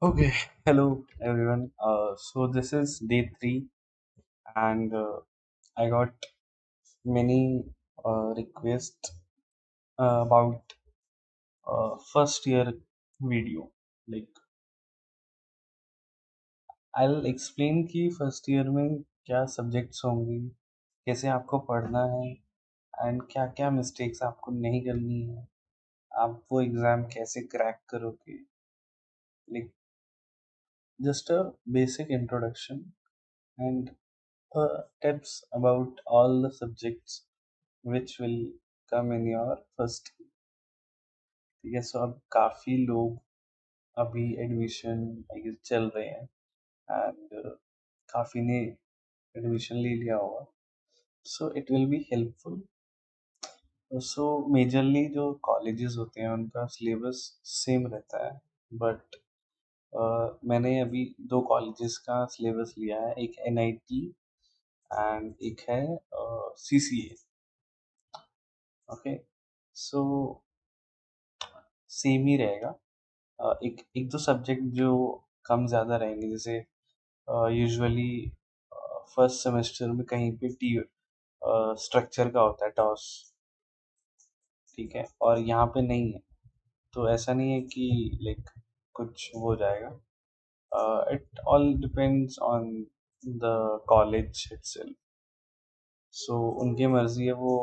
Okay, hello everyone. So this is day three, and I got many requests about first year video. Like I'll explain कि first year में क्या subjects होंगी, कैसे आपको पढ़ना है, एंड क्या क्या मिस्टेक्स आपको नहीं करनी है, आप वो एग्जाम कैसे क्रैक करोगे. Like just a basic introduction and tips about all the subjects which will come in your first. ठीक है. सो अब काफ़ी लोग अभी एडमिशन आई गेस चल रहे हैं, एंड काफ़ी ने एडमिशन ले लिया होगा. So it will be helpful. So majorly जो कॉलेजेस होते हैं उनका सिलेबस सेम रहता है, बट मैंने अभी दो कॉलेजेस का सिलेबस लिया है. एक एनआईटी एंड एक है सीसीए. ओके. सो सेम ही रहेगा. एक एक दो सब्जेक्ट जो कम ज़्यादा रहेंगे, जैसे यूजुअली फर्स्ट सेमेस्टर में कहीं पे टी स्ट्रक्चर का होता है टॉस. ठीक है, और यहाँ पे नहीं है. तो ऐसा नहीं है कि लाइक कुछ हो जाएगा. It all depends on the college itself. So उनकी मर्जी है वो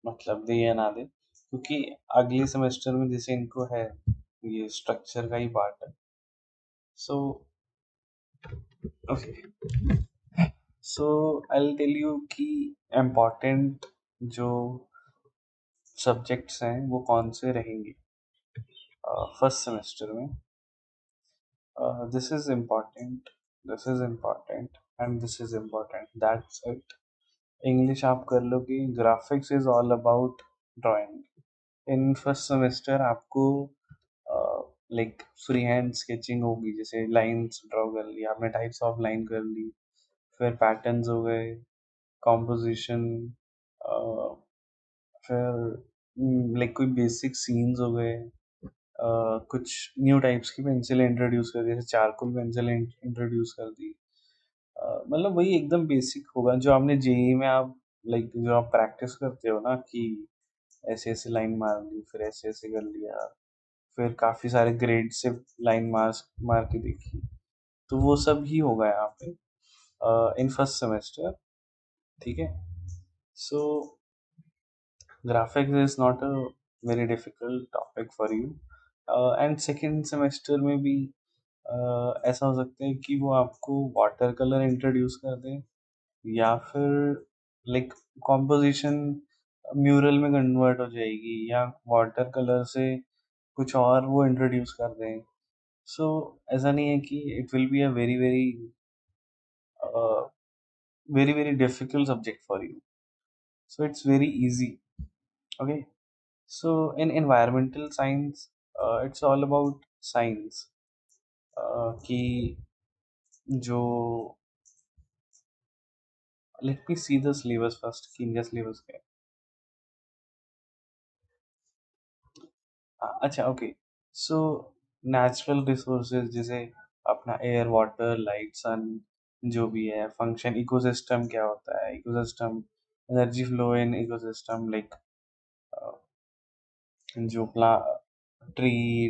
मतलब दे या ना दे, क्योंकि अगले सेमेस्टर में जैसे इनको है ये स्ट्रक्चर का ही पार्ट है. So okay. So I tell you कि इम्पोर्टेंट जो सब्जेक्ट्स हैं वो कौन से रहेंगे फर्स्ट सेमेस्टर में. This is important, this is important and this is important, that's it. English आप कर लोगे. Graphics is all about drawing. In first semester आपको लाइक फ्री हैंड स्केचिंग होगी, जैसे लाइंस ड्रॉ कर ली आपने, टाइप्स ऑफ लाइन कर ली, फिर पैटर्न्स हो गए, कॉम्पोजिशन, फिर लाइक कोई बेसिक सीन्स हो गए. कुछ न्यू टाइप्स की पेंसिल इंट्रोड्यूस कर दी, जैसे चारकोल पेंसिल इंट्रोड्यूस कर दी. मतलब वही एकदम बेसिक होगा जो आपने जेई में आप लाइक जो आप प्रैक्टिस करते हो ना, कि ऐसे ऐसे लाइन मार ली, फिर ऐसे ऐसे कर लिया, फिर काफ़ी सारे ग्रेड से लाइन मार के देखी. तो वो सब ही होगा यहाँ पे इन फर्स्ट सेमेस्टर. ठीक है. सो graphics is not a very difficult topic for you. And second semester में भी ऐसा हो सकता है कि वो आपको वाटर कलर इंट्रोड्यूस कर दें, या फिर लाइक कॉम्पोजिशन म्यूरल में कन्वर्ट हो जाएगी, या वाटर कलर से कुछ और वो इंट्रोड्यूस कर दें. सो ऐसा नहीं है कि it will be a very very very very difficult subject for you. So it's very easy. Okay. So in environmental science, it's all about science. कि जो let me see the syllabus first कि इनका syllabus क्या है. अच्छा, okay. So natural resources जैसे अपना air water light सन, जो भी है फंक्शन, इकोसिस्टम क्या होता है, ecosystem energy flow in ecosystem, like जो प्ला ट्री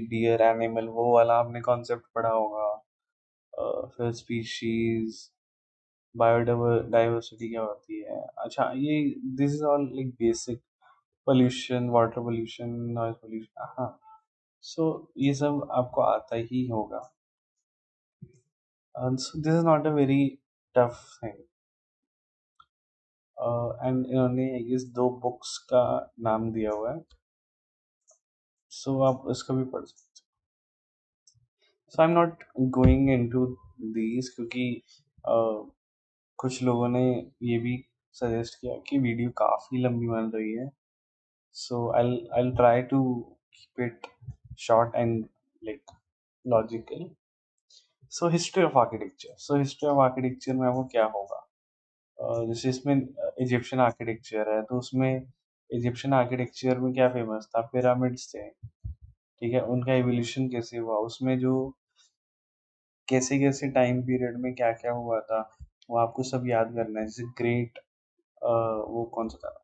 डियर एनिमल वो वाला आपने कॉन्सेप्ट पढ़ा होगा. फिर स्पीशीज, बायोडाइवर्सिटी क्या होती है. अच्छा, ये this is all like basic. Pollution, water pollution, noise pollution, हाँ. सो ये सब आपको आता ही होगा. सो this is not a very tough thing. And इन्होंने इस दो बुक्स का नाम दिया हुआ है, सो आप इसको भी पढ़ सकते हो. So I am not going into these, क्योंकि कुछ लोगों ने ये भी सजेस्ट किया कि वीडियो काफ़ी लंबी बन रही है. So I'll try to keep it short and like logical. So history of architecture. So history of architecture में आपको क्या होगा. जैसे इसमें इजिप्शियन आर्किटेक्चर है, तो उसमें इजिप्शियन आर्किटेक्चर में क्या फेमस था, पिरामिड्स थे. ठीक है, उनका एवोल्यूशन कैसे हुआ, उसमें जो कैसे कैसे टाइम पीरियड में क्या क्या हुआ था, वो आपको सब याद करना है। जैसे ग्रेट, वो कौन सा था,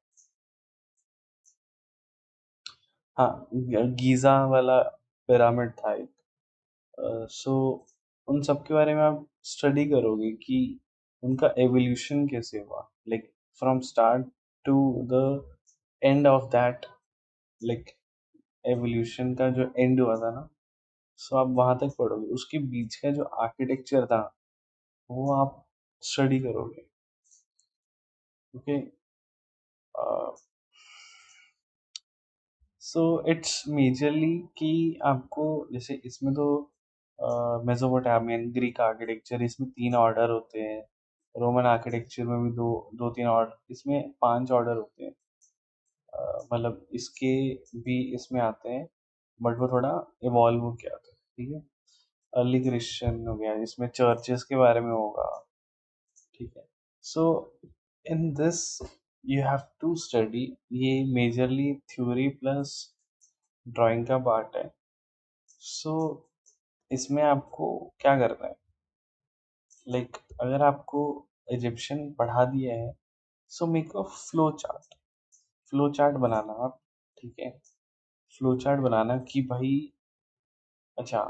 हाँ, गीजा वाला पिरामिड था एक। सो उन सब के बारे में आप स्टडी करोगे कि उनका एवोल्यूशन कैसे हुआ, like from start to the end of that, like evolution का जो एंड हुआ था ना, सो आप वहां तक पढ़ोगे। उसके बीच का जो आर्किटेक्चर था वो आप स्टडी करोगे। ओके, सो इट्स मेजरली कि आपको, जैसे इसमें तो मेसोपोटामियन, ग्रीक आर्किटेक्चर, इसमें 3 ऑर्डर होते हैं। रोमन आर्किटेक्चर में भी दो दो तीन ऑर्डर, इसमें 5 ऑर्डर होते हैं। मतलब इसके भी इसमें आते हैं, बट वो थोड़ा इवॉल्व हो के आते हैं। ठीक है, अर्ली क्रिश्चियन हो गया, इसमें चर्चेस के बारे में होगा। ठीक है, so in this you have to study, ये मेजरली थ्योरी प्लस ड्राइंग का पार्ट है। सो इसमें आपको क्या करना है, लाइक अगर आपको इजिप्शियन पढ़ा दिया है, so make a flow chart. Flow chart बनाना आप, ठीक है, फ्लो चार्ट बनाना कि भाई अच्छा,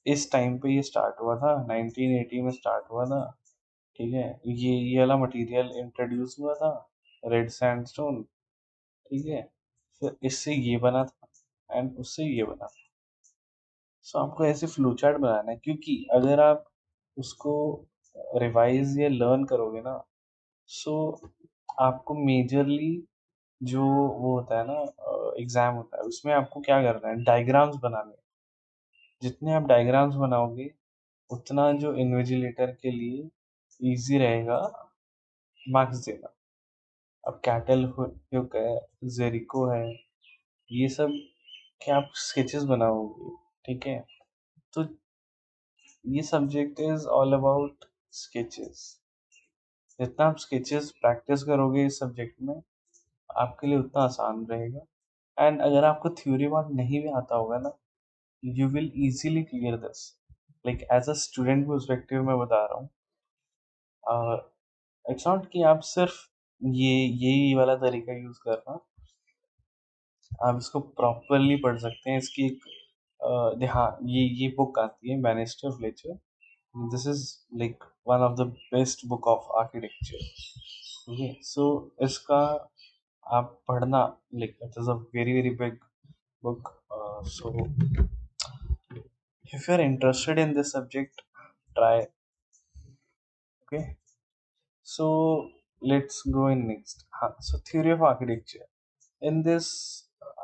इस टाइम पे ये स्टार्ट हुआ था, 1980 में स्टार्ट हुआ था। ठीक है, ये वाला मटेरियल इंट्रोड्यूस हुआ था, रेड सैंडस्टोन। ठीक है, फिर इससे ये बना था एंड उससे ये बना था। सो आपको ऐसे फ्लो चार्ट बनाना है, क्योंकि अगर आप उसको रिवाइज या लर्न करोगे ना, सो आपको मेजरली जो वो होता है ना, एग्जाम होता है, उसमें आपको क्या करना है, डायग्राम्स बनाने हैं। जितने आप डायग्राम्स बनाओगे उतना जो इन्विजिलेटर के लिए इजी रहेगा मार्क्स देना। अब कैटल हुक है, जेरिको है, ये सब के आप स्केचेस बनाओगे। ठीक है, तो ये subject is all about sketches. जितना आप स्केचेस प्रैक्टिस करोगे इस सब्जेक्ट में, आपके लिए उतना आसान रहेगा। एंड अगर आपको थ्योरी पार्ट नहीं भी आता होगा ना, you will easily clear this. Like as a student perspective मैं बता रहा हूँ, इट्स नॉट कि आप सिर्फ यही वाला तरीका यूज करना, आप इसको प्रॉपरली पढ़ सकते हैं। इसकी एक हाँ, ये बुक आती है, Banister Fletcher. This is like one of the best book of architecture. Okay, so इसका आप पढ़ना, like it is a very very big book. So if you're interested in this subject, try. Okay, so let's go in next. हाँ, so theory of architecture. In this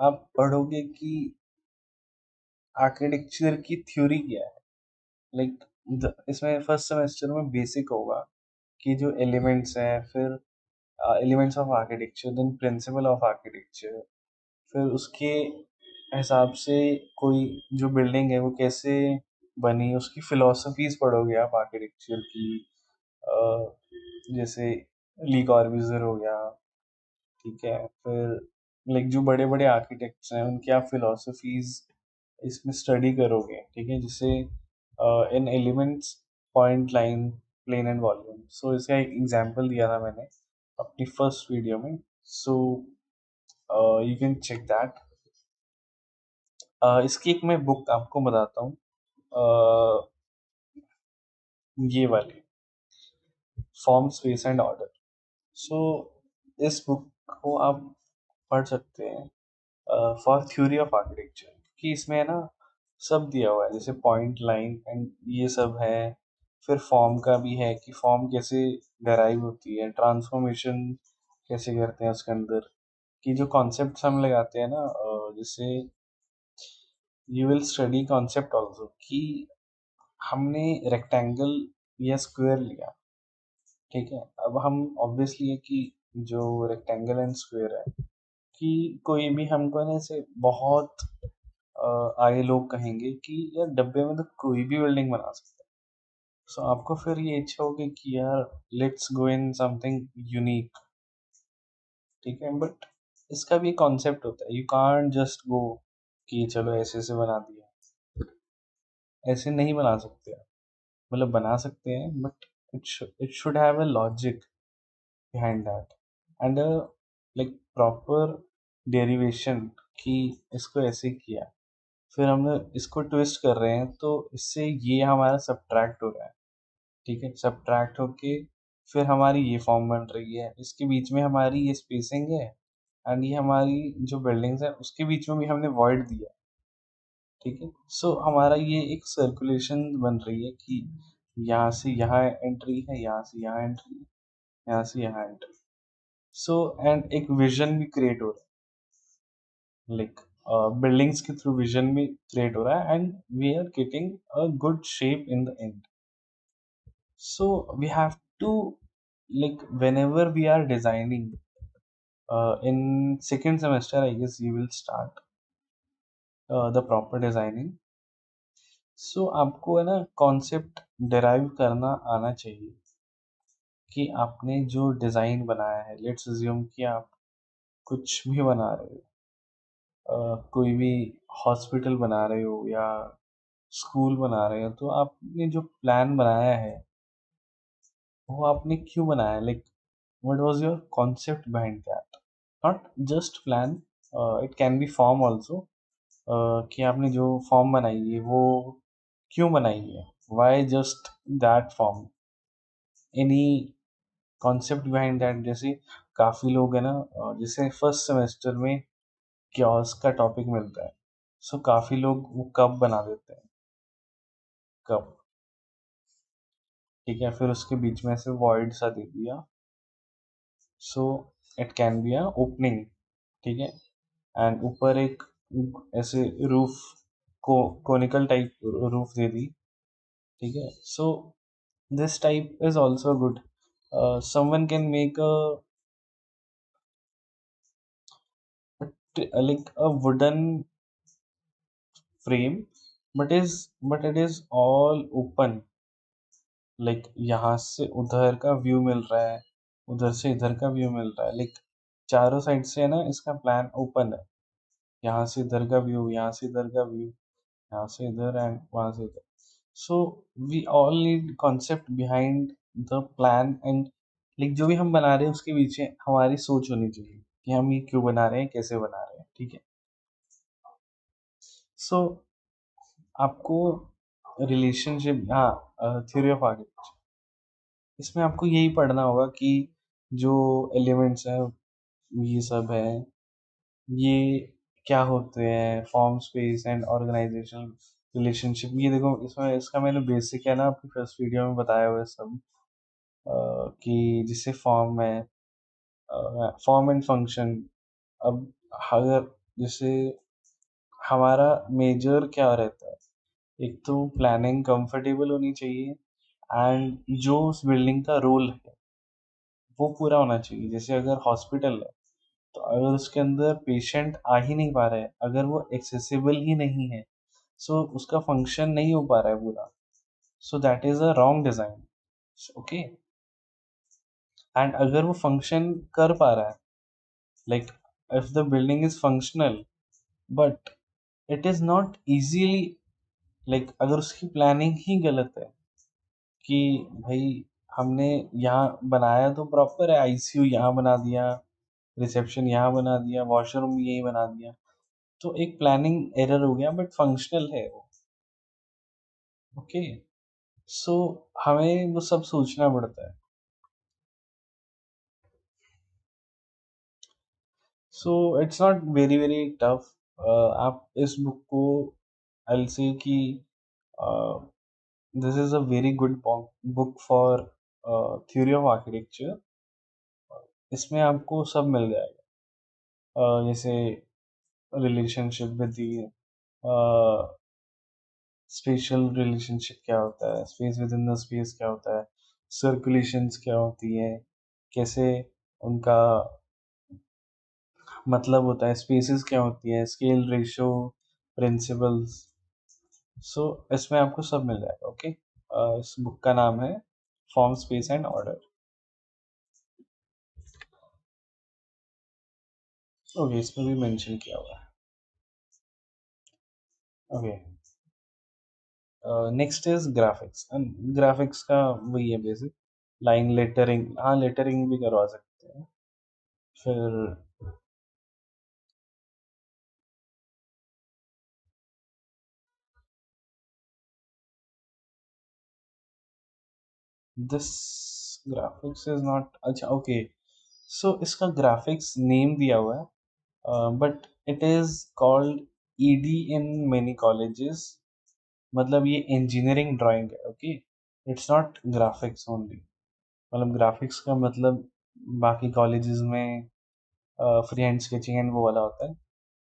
आप पढ़ोगे कि architecture की theory क्या है। लाइक इसमें first semester में basic होगा कि जो एलिमेंट्स हैं, फिर elements of architecture, then principle of architecture, फिर उसके हिसाब से कोई जो बिल्डिंग है वो कैसे बनी, उसकी फिलोसफीज पढ़ोगे आप आर्किटेक्चर की। जैसे ली कॉर्ब्यूज़ियर हो गया। ठीक है, फिर लाइक जो बड़े बड़े आर्किटेक्ट्स हैं उनकी आप फिलोसफीज इसमें स्टडी करोगे। ठीक है, जैसे in elements, point, line, plane and volume. So इसका एक एग्जांपल दिया था मैंने अपनी फर्स्ट वीडियो में। So you can check that. इसकी एक मैं बुक आपको बताता हूँ, ये वाली, form, space and order. So इस बुक को आप पढ़ सकते हैं फॉर थ्योरी ऑफ आर्किटेक्चर, कि इसमें है ना सब दिया हुआ है, जैसे पॉइंट, लाइन एंड ये सब है। फिर फॉर्म का भी है कि फॉर्म कैसे डेराइव होती है, ट्रांसफॉर्मेशन कैसे करते हैं उसके अंदर, कि जो कॉन्सेप्ट हम लगाते हैं ना, जैसे you will study concept also, कि हमने रेक्टेंगल या स्क्वायर लिया। ठीक है, अब हम ऑब्वियसली है कि जो रेक्टेंगल एंड स्क्वायर है, कि कोई भी हमको ना ऐसे बहुत आगे लोग कहेंगे कि यार डब्बे में तो कोई भी बिल्डिंग बना सकता है। सो आपको फिर ये इच्छा होगी कि यार let's go in something unique. ठीक है, बट इसका भी कॉन्सेप्ट होता है, यू कांट जस्ट गो कि चलो ऐसे से बना दिया। ऐसे नहीं बना सकते आप। मतलब बना सकते हैं but it should have a logic behind that and like proper derivation कि इसको ऐसे किया, फिर हम इसको ट्विस्ट कर रहे हैं तो इससे ये हमारा सब्ट्रैक्ट हो रहा है। ठीक है, सब्ट्रैक्ट होके फिर हमारी ये फॉर्म बन रही है, इसके बीच में हमारी ये स्पेसिंग है एंड ये हमारी जो बिल्डिंग्स है उसके बीच में भी हमने वॉइड दिया। ठीक है, सो हमारा ये एक सर्कुलेशन बन रही है कि यहाँ से यहाँ एंट्री है, यहाँ से यहाँ एंट्री है, यहाँ से यहाँ एंट्री। सो एंड एक विजन भी क्रिएट हो रहा है, लाइक बिल्डिंग्स के थ्रू विजन भी क्रिएट हो रहा है and we are getting a good shape in the end. So we have to, like, whenever we are designing, in second semester I guess you will start the proper designing. So आपको है ना concept derive करना आना चाहिए कि आपने जो design बनाया है, लेट्स अज्यूम कि आप कुछ भी बना रहे हो, कोई भी हॉस्पिटल बना रहे हो या स्कूल बना रहे हो, तो आपने जो प्लान बनाया है वो आपने क्यों बनाया, like what was your concept behind that, not just plan, it can be form also, कि आपने जो फॉर्म बनाई है वो क्यों बनाई है, why just that form, any concept behind that। जैसे काफ़ी लोग है ना, जैसे फर्स्ट सेमेस्टर में क्योस का टॉपिक मिलता है, सो काफ़ी लोग वो कप बना देते हैं, कप। ठीक है, फिर उसके बीच में से वॉइड सा दे दिया, so it can be a opening. ठीक है, एंड ऊपर एक ऐसे रूफ को कोनिकल टाइप रूफ दे दी। ठीक है, so this type is also good. Someone can make a like a wooden frame, but it is all open, like यहाँ से उधर का व्यू मिल रहा है, उधर से इधर का व्यू मिल रहा है, लाइक चारों साइड से है ना इसका प्लान ओपन है। यहाँ से इधर का व्यू, यहाँ से इधर का व्यू, यहाँ से इधर एंड वहाँ से इधर। So we all need concept behind the plan and like जो भी हम बना रहे हैं उसके पीछे हमारी सोच होनी चाहिए कि हम ये क्यों बना रहे हैं, कैसे बना रहे हैं। ठीक है, सो आपको रिलेशनशिप, हाँ, थ्योरी ऑफ आर्किटेक्चर, इसमें आपको यही पढ़ना होगा कि जो एलिमेंट्स हैं ये सब है, ये क्या होते हैं, form space and organization relationship. ये देखो इसमें इसका मैंने बेसिक है ना आपकी फर्स्ट वीडियो में बताया हुआ है सब, कि जिससे फॉर्म है, फॉर्म एंड फंक्शन। अब अगर जैसे हमारा मेजर क्या रहता है, एक तो प्लानिंग कंफर्टेबल होनी चाहिए एंड जो उस बिल्डिंग का रोल है वो पूरा होना चाहिए। जैसे अगर हॉस्पिटल है तो अगर उसके अंदर पेशेंट आ ही नहीं पा रहे हैं, अगर वो एक्सेसिबल ही नहीं है, सो उसका फंक्शन नहीं हो पा रहा है पूरा, so that is a wrong design. Okay, and अगर वो फंक्शन कर पा रहा है, like if the building is functional but it is not easily, like अगर उसकी प्लानिंग ही गलत है कि भाई हमने यहाँ बनाया तो प्रॉपर है, आईसीयू यहाँ बना दिया, रिसेप्शन यहाँ बना दिया, वॉशरूम यही बना दिया, तो एक प्लानिंग एरर हो गया बट फंक्शनल है वो। ओके, सो हमें वो सब सोचना पड़ता है। So it's not very very tough. आप इस बुक को, आई से कि this is a very good book for theory of architecture. इसमें आपको सब मिल जाएगा, जैसे relationship with the, special relationship क्या होता है, space with in the space क्या होता है, सर्कुलेशंस क्या होती है, कैसे उनका मतलब होता है, स्पेसेस क्या होती है, स्केल रेशो प्रिंसिपल्स। सो इसमें आपको सब मिल जाएगा। ओके, इस बुक का नाम है form space and order. Okay, इसमें भी मेंशन किया हुआ है। Okay, next is graphics. Graphics का वही है बेसिक, लाइन लेटरिंग, हाँ लेटरिंग भी करवा सकते हैं। फिर दिस ग्राफिक्स इज नॉट, अच्छा ओके, सो इसका ग्राफिक्स नेम दिया हुआ है, but it is called ED in many colleges. मतलब ये इंजीनियरिंग ड्राइंग है, okay, it's not graphics only. मतलब ग्राफिक्स का मतलब बाकी कॉलेजेस में फ्री हैंड स्केचिंग एंड वो वाला होता है।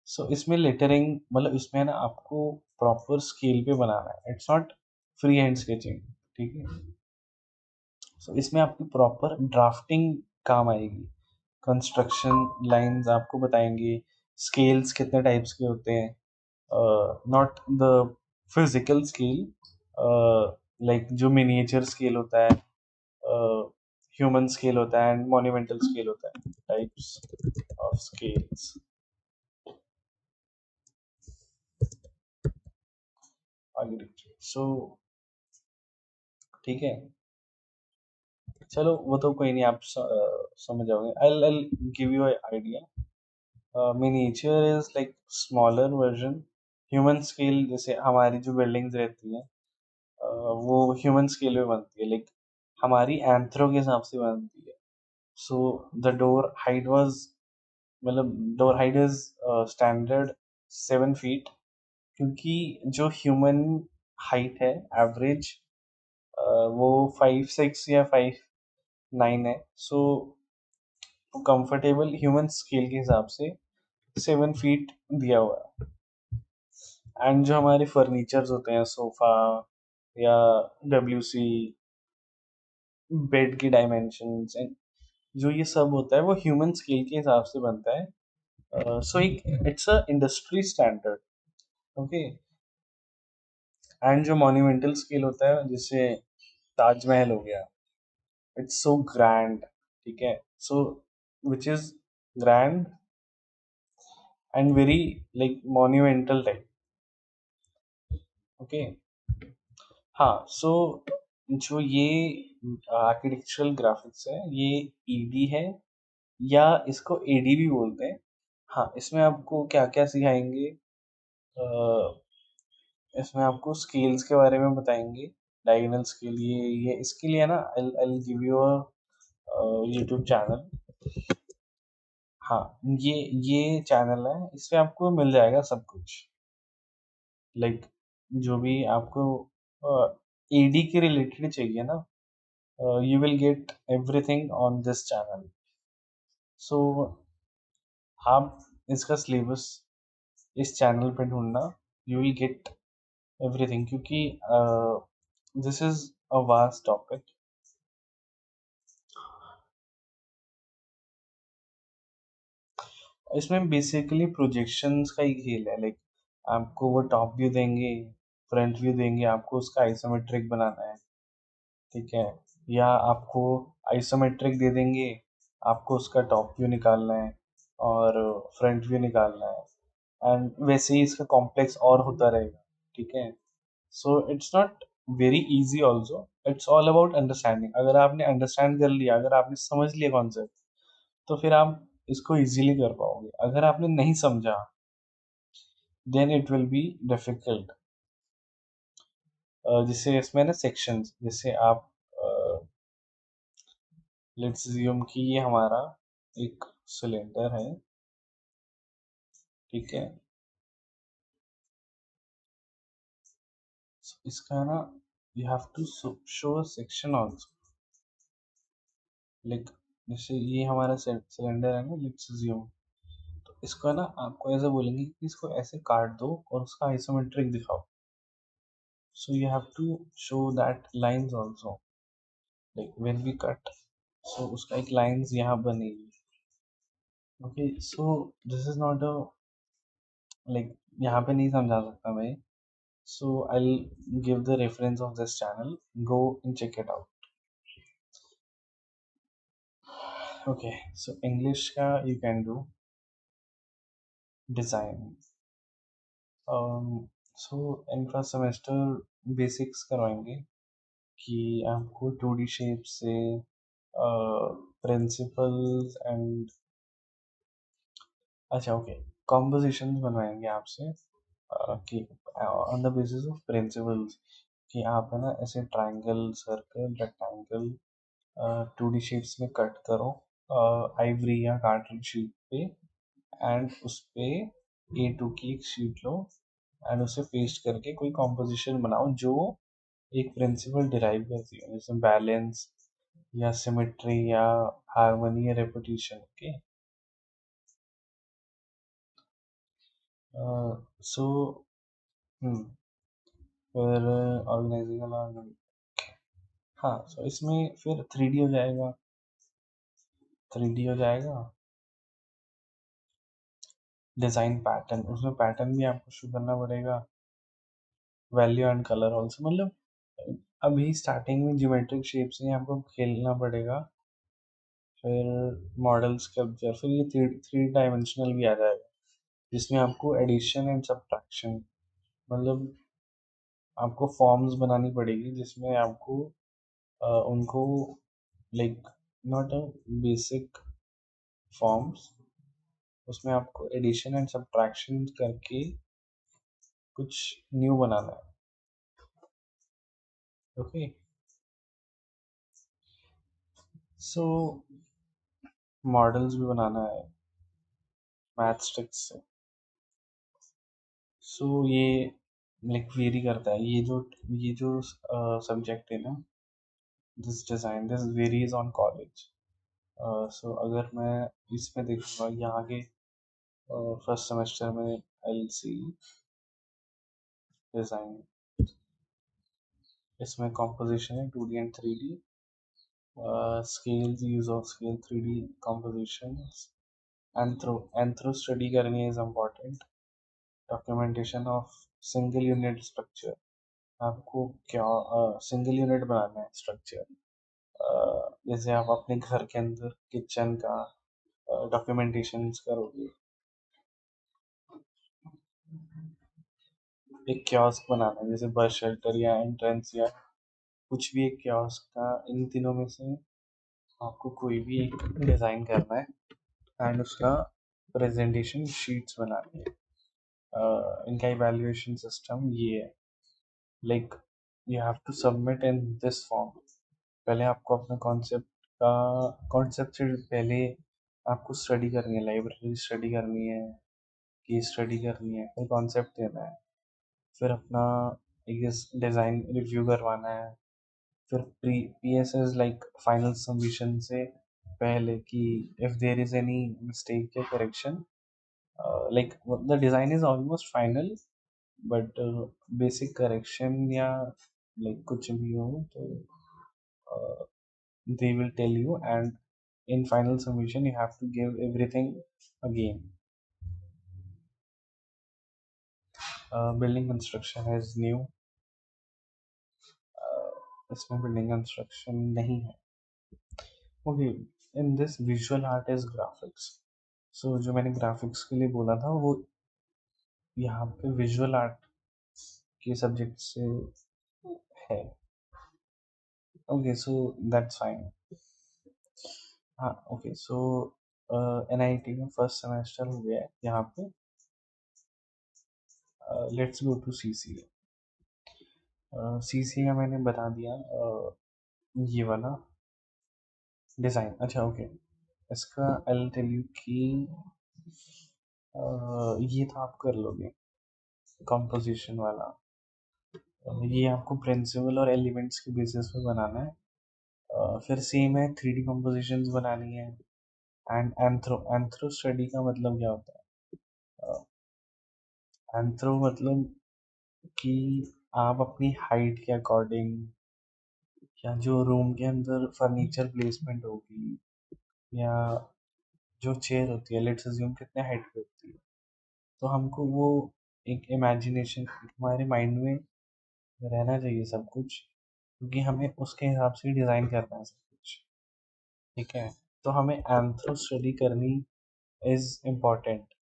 सो इसमें लेटरिंग मतलब इसमें है ना आपको प्रॉपर स्केल पे बनाना है, it's not free hand sketching, ठीक है। सो इसमें आपकी प्रॉपर ड्राफ्टिंग काम आएगी, कंस्ट्रक्शन लाइंस आपको बताएंगे, स्केल्स कितने टाइप्स के होते हैं, not the physical scale, like जो मिनिएचर स्केल होता है, ह्यूमन स्केल होता है एंड मोन्यूमेंटल स्केल होता है, टाइप्स ऑफ स्केल्स। आगे सो ठीक है, चलो वो तो कोई नहीं, आप समझ जाओगे। I'll give you an idea. Miniature is like smaller version, human scale जैसे हमारी जो बिल्डिंग्स रहती हैं, वो ह्यूमन स्केल में बनती है, लाइक हमारी एंथ्रो के हिसाब से बनती है। So the door height was, मतलब door height is standard 7 feet, क्योंकि जो ह्यूमन हाइट है एवरेज, वो 5'6" या 5'9" है। सो कंफर्टेबल ह्यूमन स्केल के हिसाब से 7 फीट दिया हुआ है। एंड जो हमारे फर्नीचर्स होते हैं, सोफा या डब्ल्यू सी, बेड की डायमेंशंस एंड जो ये सब होता है वो ह्यूमन स्केल के हिसाब से बनता है। सो एक it's a industry standard, okay. And जो मॉन्यूमेंटल स्केल होता है, जैसे ताजमहल हो गया, इट्स सो ग्रैंड, ठीक है। So which is grand and very like monumental type, okay. हाँ, सो जो ये आर्किटेक्चरल ग्राफिक्स है, ये ईडी है या इसको एडी भी बोलते हैं। हाँ, इसमें आपको क्या क्या सिखाएंगे, इसमें आपको स्केल्स के बारे में बताएंगे, डायगोनल स्केल, ये इसके लिए ना I give you a YouTube channel. हाँ, ये चैनल है, इसमें आपको मिल जाएगा सब कुछ, लाइक जो भी आपको एडी के रिलेटेड चाहिए ना, you will get everything on this channel. So आप इसका सिलेबस इस चैनल पे ढूंढना, you will get everything, क्योंकि this is a vast topic. इसमें बेसिकली प्रोजेक्शंस का ही खेल है, लाइक आपको वो टॉप व्यू देंगे, फ्रंट व्यू देंगे, आपको उसका आइसोमेट्रिक बनाना है, ठीक है। या आपको आइसोमेट्रिक दे देंगे, आपको उसका टॉप व्यू निकालना है और फ्रंट व्यू निकालना है, एंड वैसे ही इसका कॉम्प्लेक्स और होता रहेगा, ठीक है। So it's not very easy also, it's all about understanding. अगर आपने अंडरस्टैंड कर लिया, अगर आपने समझ लिया कॉन्सेप्ट, तो फिर आप इसको इजीली कर पाओगे। अगर आपने नहीं समझा, then it will be difficult. जैसे इसमें ना सेक्शंस, जैसे आप लेट्स अज्यूम कि ये हमारा एक सिलेंडर है, ठीक है। So, इसका है ना, you have to show section also, like जैसे ये हमारा सिलेंडर है ना, लेट्स अज्यूम, तो इसको है ना आपको ऐसे बोलेंगे कि इसको ऐसे काट दो और उसका आइसोमेट्रिक दिखाओ। So you have to show that lines also, like when we cut, so उसका एक लाइंस यहाँ बनेगी, okay. So this is not a, like यहाँ पे नहीं समझा सकता मैं। So I'll give the reference of this channel. Go and check it out. Okay, so English ka you can do design. So in first semester basics करवाएंगे कि आपको 2D shape से प्रिंसिपल्स एंड अच्छा ओके कॉम्पोजिशंस बनवाएंगे आपसे कि on the basis of principles कि आप है ना ऐसे triangle circle rectangle 2D sheets में कट करो आइवरी या कार्टन शीट पे एंड उस पे A2 की एक शीट लो एंड उसे पेस्ट करके कोई कॉम्पोजिशन बनाओ जो एक प्रिंसिपल डिराइव करती है जैसे बैलेंस या सिमेट्री या हार्मनी या रेपिटेशन ओके सो फिर ऑर्गेनाइजिंग हाँ सो इसमें फिर 3D हो जाएगा 3D हो जाएगा डिज़ाइन पैटर्न उसमें पैटर्न भी आपको शो करना पड़ेगा वैल्यू एंड कलर ऑल्सो मतलब अभी स्टार्टिंग में ज्योमेट्रिक शेप से ही आपको खेलना पड़ेगा फिर मॉडल स्कल्पचर फिर ये थ्री डायमेंशनल भी आ जाएगा जिसमें आपको एडिशन एंड सब्ट्रैक्शन मतलब आपको फॉर्म्स बनानी पड़ेगी जिसमें आपको उनको like not a basic forms उसमें आपको एडिशन एंड सब्ट्रैक्शन करके कुछ न्यू बनाना है ओके सो मॉडल्स भी बनाना है मैथ स्टिक्स से सो ये लाइक वेरी करता है ये जो सब्जेक्ट है ना this design this varies on college so अगर मैं इसमें देखूंगा यहाँ के फर्स्ट सेमेस्टर में एल सी डिज़ाइन इसमें कॉम्पोजिशन है 2D and 3D scales use of scale 3D composition anthro study करनी is important documentation of single unit structure आपको क्या सिंगल यूनिट बनाना है स्ट्रक्चर जैसे आप अपने घर के अंदर किचन का डॉक्यूमेंटेशन करोगे एक कियोस्क बनाना है जैसे बस शेल्टर या एंट्रेंस या कुछ भी एक कियोस्क का इन तीनों में से आपको कोई भी एक डिज़ाइन करना है एंड उसका प्रेजेंटेशन शीट्स बनानी है इनका इवैल्यूएशन सिस्टम ये है like you have to submit in this form पहले आपको अपना कॉन्सेप्ट से पहले आपको स्टडी करनी है लाइब्रेरी स्टडी करनी है केस स्टडी करनी है फिर कॉन्सेप्ट देना है फिर अपना एक डिज़ाइन रिव्यू करवाना है फिर P S S like final submission से पहले कि if there is any mistake या correction like the design is almost final but basic correction या लाइक कुछ भी हो तो they will tell you and in final submission you have to give everything again building construction is new इसमें building construction नहीं है okay in this visual art is graphics so जो मैंने ग्राफिक्स के लिए बोला था वो यहाँ पे विजुअल आर्ट के सब्जेक्ट से है ओके सो दैट्स फाइन हाँ okay so N I T में फर्स्ट सेमेस्टर हो गया है यहाँ पे लेट्स गो टू सी सी सी सी का मैंने बता दिया ये वाला डिज़ाइन अच्छा ओके इसका आई टेल यू कि ये तो आप कर लोगे कंपोजिशन वाला ये आपको प्रिंसिपल और एलिमेंट्स के बेसिस पे बनाना है फिर सेम है 3D कंपोजिशंस बनानी है एंड एंथ्रो स्टडी का मतलब क्या होता है एंथ्रो मतलब कि आप अपनी हाइट के अकॉर्डिंग या जो रूम के अंदर फर्नीचर प्लेसमेंट होगी या जो चेयर होती है लेट्स अज्यूम कितने हाइट पे होती है तो हमको वो एक इमेजिनेशन हमारे माइंड में रहना चाहिए सब कुछ क्योंकि हमें उसके हिसाब से डिज़ाइन करना है सब कुछ ठीक है तो हमें एंथ्रो स्टडी करनी इज इम्पॉर्टेंट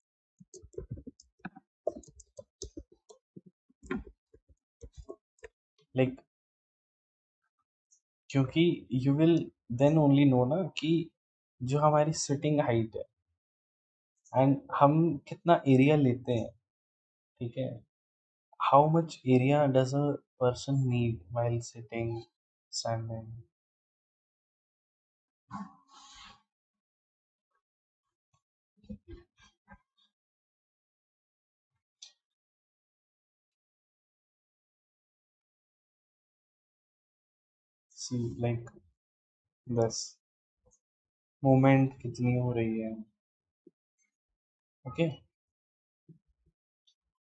लाइक क्योंकि you will then only know ना कि जो हमारी सिटिंग हाइट है एंड हम कितना एरिया लेते हैं, ठीक है, how much area does a person need while sitting, standing. See like this movement कितनी हो रही है। Okay,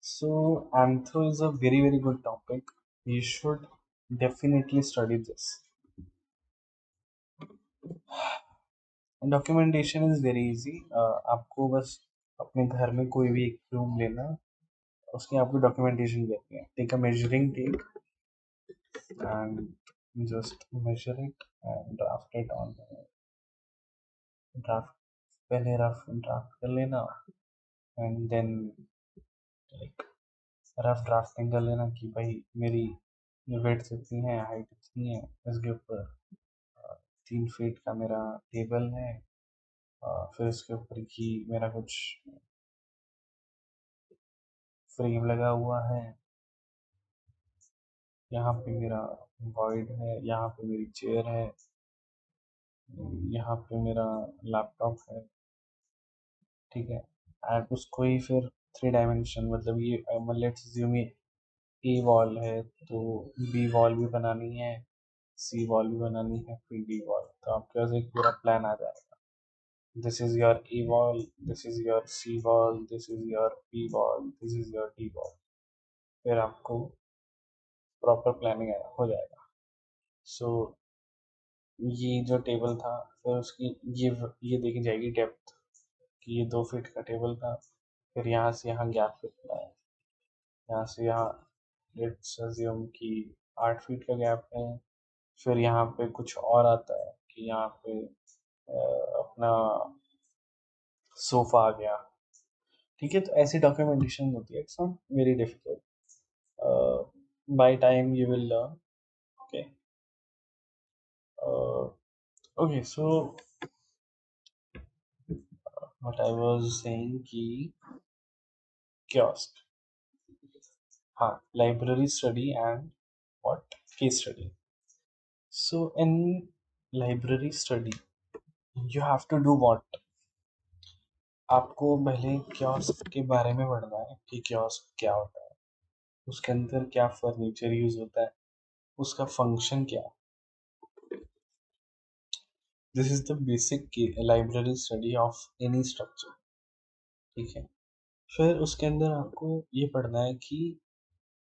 so anthro is a very very good topic, you should definitely study this. Documentation is very easy. आपको बस अपने घर में कोई भी एक रूम लेना, उसकी आपको डॉक्यूमेंटेशन करनी है। Take a measuring tape and just measure it and draft it on draft. पहले रफ ड्राफ्ट कर लेना and then like rough drafting कर लेना कि भाई मेरी वेट्स इतनी है, हाइट इतनी है, इसके ऊपर 3 फीट का मेरा टेबल है, फिर उसके ऊपर की मेरा कुछ फ्रेम लगा हुआ है, यहाँ पे मेरा वॉइड है, यहाँ पे मेरी चेयर है, यहाँ पे मेरा लैपटॉप है, ठीक है। एंड उसको ही फिर 3 डायमेंशन, मतलब ये लेट्स अज्यूम ये ए वॉल है तो बी वॉल भी बनानी है, सी वॉल भी बनानी है, फिर डी वॉल, तो आपके पास एक पूरा प्लान आ जाएगा। This is your A wall, this is your C wall, this is your B wall, this is your D wall. फिर आपको प्रॉपर प्लानिंग हो जाएगा। सो ये जो टेबल था, फिर उसकी ये देखी जाएगी डेप्थ कि ये 2 फीट का टेबल था, फिर यहाँ से यहाँ गैप कितना है, यहाँ से यहाँ लेट्स अज्यूम कि 8 फीट का गैप है। फिर यहाँ पे कुछ और आता है कि यहाँ पे अपना सोफा आ गया, ठीक है। तो ऐसी डॉक्यूमेंटेशन होती है, it's not very difficult, by time you will learn. Okay, okay, so what I was saying कि कियोस्क, हाँ, library study and what case study. So in library study you have to do what, आपको पहले kiosk के बारे में पढ़ना है कि कियोस्क क्या होता है, उसके अंदर क्या फर्नीचर यूज होता है, उसका फंक्शन क्या है। This is the basic library study of any structure, ठीक है। फिर उसके अंदर आपको ये पढ़ना है कि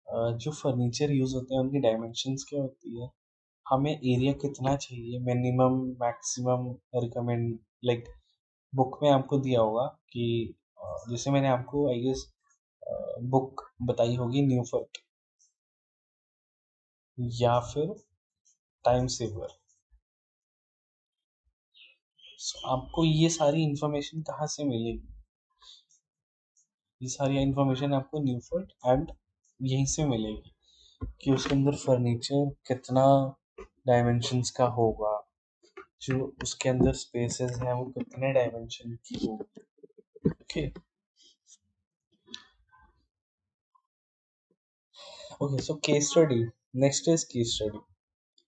जो फर्नीचर यूज होते हैं उनकी डायमेंशंस क्या होती है, हमें एरिया कितना चाहिए, minimum maximum recommend, like book में आपको दिया होगा कि जैसे मैंने आपको आई गेस बुक बताई होगी न्यूफर्ट या फिर टाइम सेवर। आपको ये सारी इंफॉर्मेशन कहाँ से मिलेगी, ये सारी इंफॉर्मेशन आपको न्यूफर्ट एंड यहीं से मिलेगी कि उसके अंदर फर्नीचर कितना डायमेंशंस का होगा, जो उसके अंदर स्पेसेस हैं वो कितने डायमेंशन की होगी। Okay, okay, so case study, next is case study.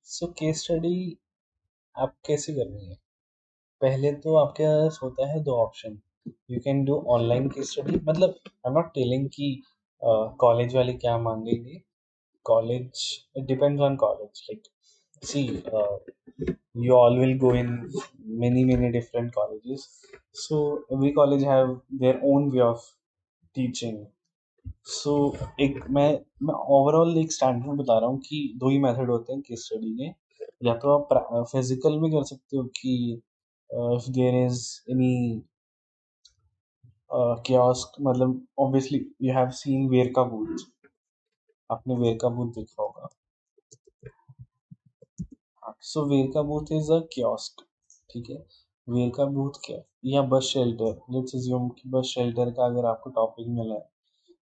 So case study आप कैसे करनी है, पहले तो आपके पास होता है 2 option. You can do online case study, मतलब आई एम नॉट टेलिंग कि कॉलेज वाले क्या मांगेंगे, college it depends on college, like see you all will go in many different colleges, so every college have their own way of teaching. सो एक मैं overall एक standard बता रहा हूँ कि 2 ही मेथड होते हैं केस स्टडी के। या तो आप फिजिकल में कर सकते हो कि if there is any kiosk, मतलब obviously you have seen Ware का बूथ, आपने वेयर का बूथ देखा होगा। सो वेयर का बूथ इज अ कियोस्क, ठीक है। वेयर का बूथ क्या है, या बस शेल्टर, लेट्स अज्यूम कि बस शेल्टर का अगर आपको टॉपिक मिला है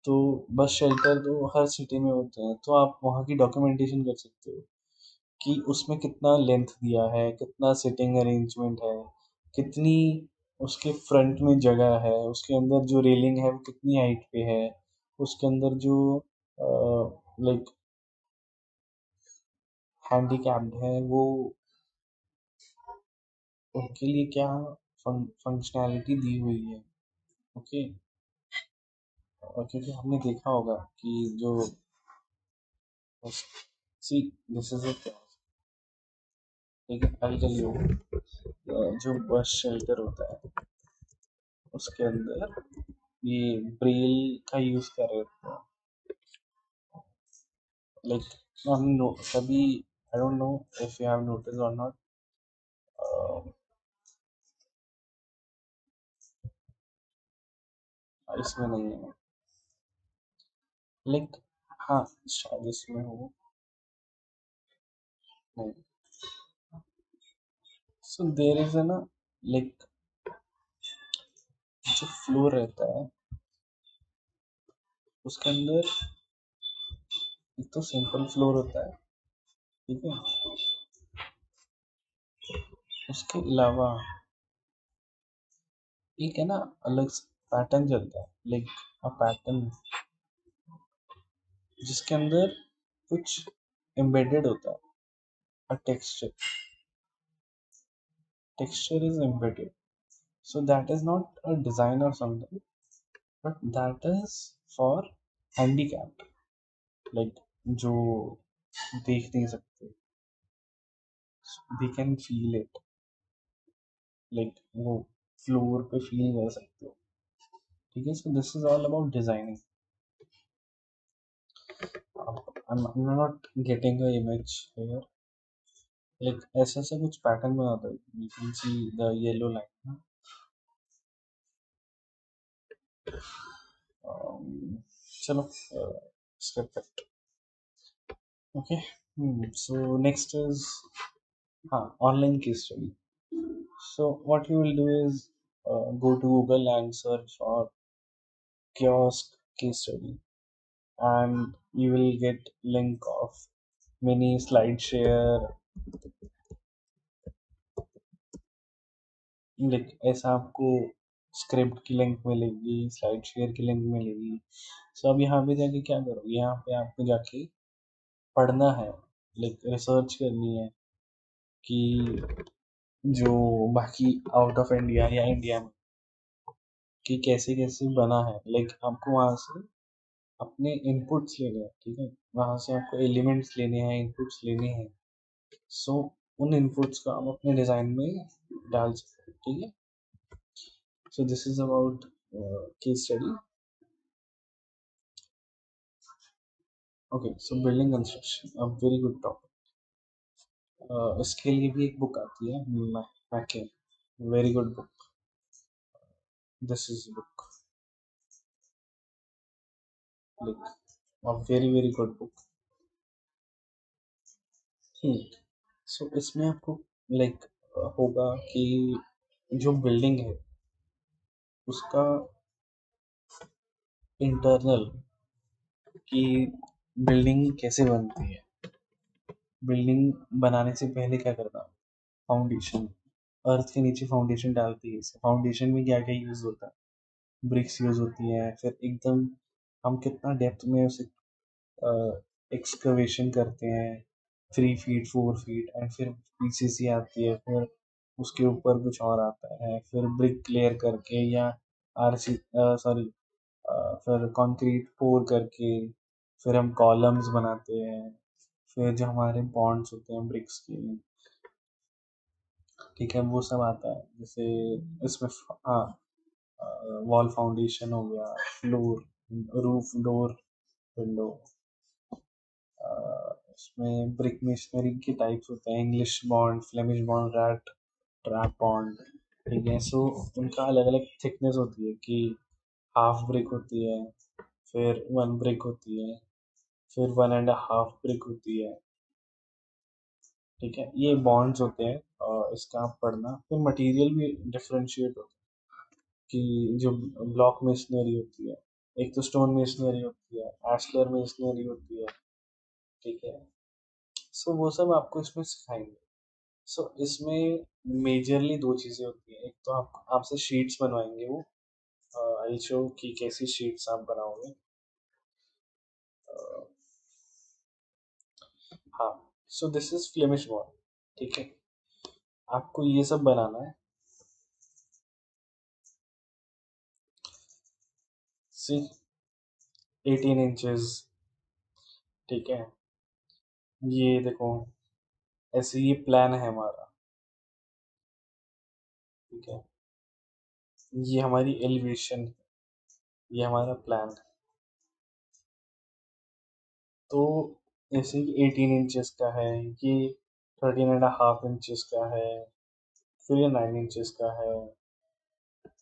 तो बस शेल्टर तो हर सिटी में होते हैं, तो आप वहाँ की डॉक्यूमेंटेशन कर सकते हो कि उसमें कितना लेंथ दिया है, कितना सिटिंग अरेंजमेंट है, कितनी उसके फ्रंट में जगह है, उसके अंदर जो रेलिंग है वो कितनी हाइट पे है, उसके अंदर जो लाइक हैंडीकैप्ड है वो उनके लिए क्या फंक्शनैलिटी दी हुई है। ओके। और क्योंकि हमने देखा होगा कि जो सी दिस इज इट, ठीक है, आई टेल यू, जो बस शेल्टर होता है उसके अंदर ये ब्रेल का यूज कर रहे थे, लाइक हम नो कभी, I don't know if you have notice और नॉट, इसमें नहीं है, लाइक हाँ शायद इसमें हो, नहीं। सो देर इज है ना, लाइक जो फ्लोर रहता है उसके अंदर एक तो सिंपल फ्लोर होता है, ठीक है, उसके अलावा एक है ना अलग पैटर्न चलता है, लाइक अ पैटर्न जिसके अंदर कुछ एम्बेडेड होता है, a texture is embedded, so that is not a design or something, but that is for handicapped, like जो देख नहीं सकते, they can feel it, like वो फ्लोर पे फील कर सकते हो, ठीक है। so this is all about designing. I'm not getting a image here, like ऐसा ऐसा कुछ पैटर्न बनाता है, you can see the yellow line. चलो step back. Okay. So next is online case study. So what you will do is go to Google and search for kiosk case study, and you will get link of many slide share, like ऐसा आपको script की link मिलेगी, slide share की link मिलेगी। सो अब यहाँ पे जाके क्या करो, यहाँ पे आपको जाके पढ़ना है, लाइक रिसर्च करनी है कि जो बाकी आउट ऑफ इंडिया या इंडिया में कि कैसे कैसे बना है, लाइक आपको वहाँ से अपने इनपुट्स लेने हैं, ठीक है, वहाँ से आपको एलिमेंट्स लेने हैं, इनपुट्स लेने हैं। सो उन इनपुट्स को आप अपने डिज़ाइन में डाल सकते हैं, ठीक है। So this is about case study. Okay, so building construction a very good topic. इसके लिए भी एक बुक आती है, McKay, very good book, this is book, like a very very good book. So इसमें आपको लाइक होगा कि जो बिल्डिंग है उसका इंटरनल कि बिल्डिंग कैसे बनती है, बिल्डिंग बनाने से पहले क्या करना, फाउंडेशन, अर्थ के नीचे फाउंडेशन डालती है, फाउंडेशन में क्या क्या यूज होता है, ब्रिक्स यूज होती हैं, फिर एकदम हम कितना डेप्थ में उसे एक्सकवेशन करते हैं, 3 फीट 4 फीट, एंड फिर पीसीसी आती है, फिर उसके ऊपर कुछ और आता है, फिर ब्रिक क्लियर करके या आरसी सॉरी फिर कंक्रीट पोर करके फिर हम कॉलम्स बनाते हैं, फिर जो हमारे बॉन्ड्स होते हैं ब्रिक्स के, ठीक है, वो सब आता है। जैसे इसमें हाँ वॉल फाउंडेशन हो गया, फ्लोर, रूफ, डोर, विंडो, इसमें ब्रिक मिशनरी के टाइप्स होते हैं, English bond, Flemish bond, rat trap bond, ठीक है। सो उनका अलग अलग थिकनेस होती है कि हाफ ब्रिक होती है, फिर 1 ब्रिक होती है, फिर 1.5 ब्रिक होती है, ठीक है, ये बॉन्ड्स होते हैं और इसका आप पढ़ना। फिर मटेरियल भी डिफरेंशिएट होता है कि जो ब्लॉक मशीनरी होती है, एक तो स्टोन मेसनरी होती है, एशलर मेसनरी होती है, ठीक है। सो वो सब आपको इसमें सिखाएंगे। सो इसमें मेजरली दो चीज़ें होती हैं। एक तो आप आपसे शीट्स बनवाएंगे वो, आई शो कि कैसी शीट्स आप बनाओगे। अ, हाँ, सो दिस इज फ्लेमिश वॉल, ठीक है। आपको ये सब बनाना है। सी 18 इंचेस, ठीक है। ये देखो, ऐसे ये प्लान है हमारा, ठीक है। ये हमारी एलिवेशन, ये हमारा प्लान है। तो जैसे कि 18 इंचेस का है, ये 13.5 इंचेस का है, फिर ये 9 इंचेस का है।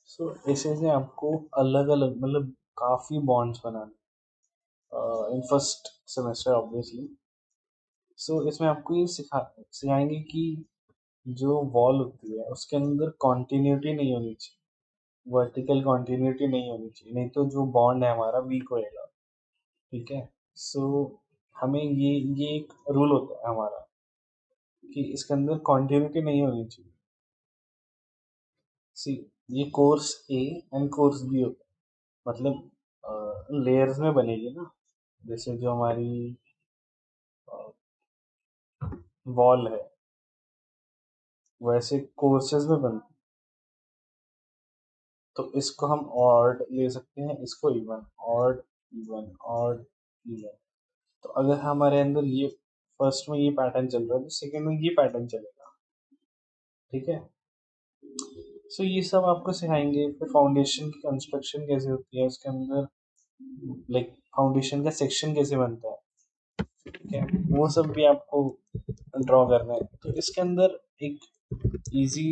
सो ऐसे ऐसे आपको अलग अलग, मतलब काफ़ी बॉन्ड्स बनाने इन फर्स्ट सेमेस्टर ऑब्वियसली। सो इसमें आपको ये सिखाएंगे कि जो वॉल होती है उसके अंदर कॉन्टिन्यूटी नहीं होनी चाहिए, वर्टिकल कॉन्टिन्यूटी नहीं होनी चाहिए, नहीं तो जो बॉन्ड है हमारा वीक होएगा, ठीक है। सो हमें ये एक रूल होता है हमारा कि इसके अंदर कॉन्टिन्यूटी नहीं होनी चाहिए। सी, ये course A and course B होता है, मतलब लेयर्स में बनेगी ना, जैसे जो हमारी वॉल है वैसे कोर्सेज में बनती। तो इसको हम ऑड ले सकते हैं, इसको even, odd even, odd even. तो अगर हमारे अंदर ये फर्स्ट में ये पैटर्न चल रहा है तो सेकंड में ये पैटर्न चलेगा, ठीक है। सो ये सब आपको सिखाएंगे। फिर फाउंडेशन की कंस्ट्रक्शन कैसे होती है उसके अंदर, लाइक फाउंडेशन का सेक्शन कैसे बनता है, ठीक है, वो सब भी आपको ड्रॉ करना है। तो इसके अंदर एक इजी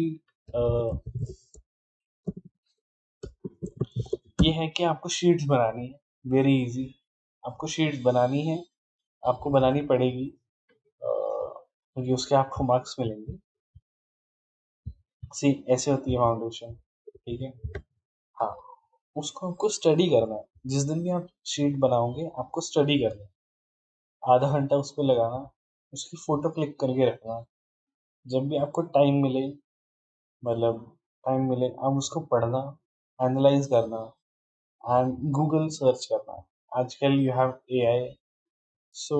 ये है कि आपको शीट्स बनानी है, वेरी इजी। आपको शीट्स बनानी है, आपको बनानी पड़ेगी, क्योंकि उसके आपको मार्क्स मिलेंगे। सी, ऐसे होती है फाउंडेशन, ठीक है। हाँ, उसको आपको स्टडी करना है। जिस दिन भी आप शीट बनाओगे आपको स्टडी करना है, आधा घंटा उस पर लगाना, उसकी फोटो क्लिक करके रखना। जब भी आपको टाइम मिले, मतलब टाइम मिले, आप उसको पढ़ना, एनालाइज करना एंड गूगल सर्च करना। आजकल यू हैव एआई, सो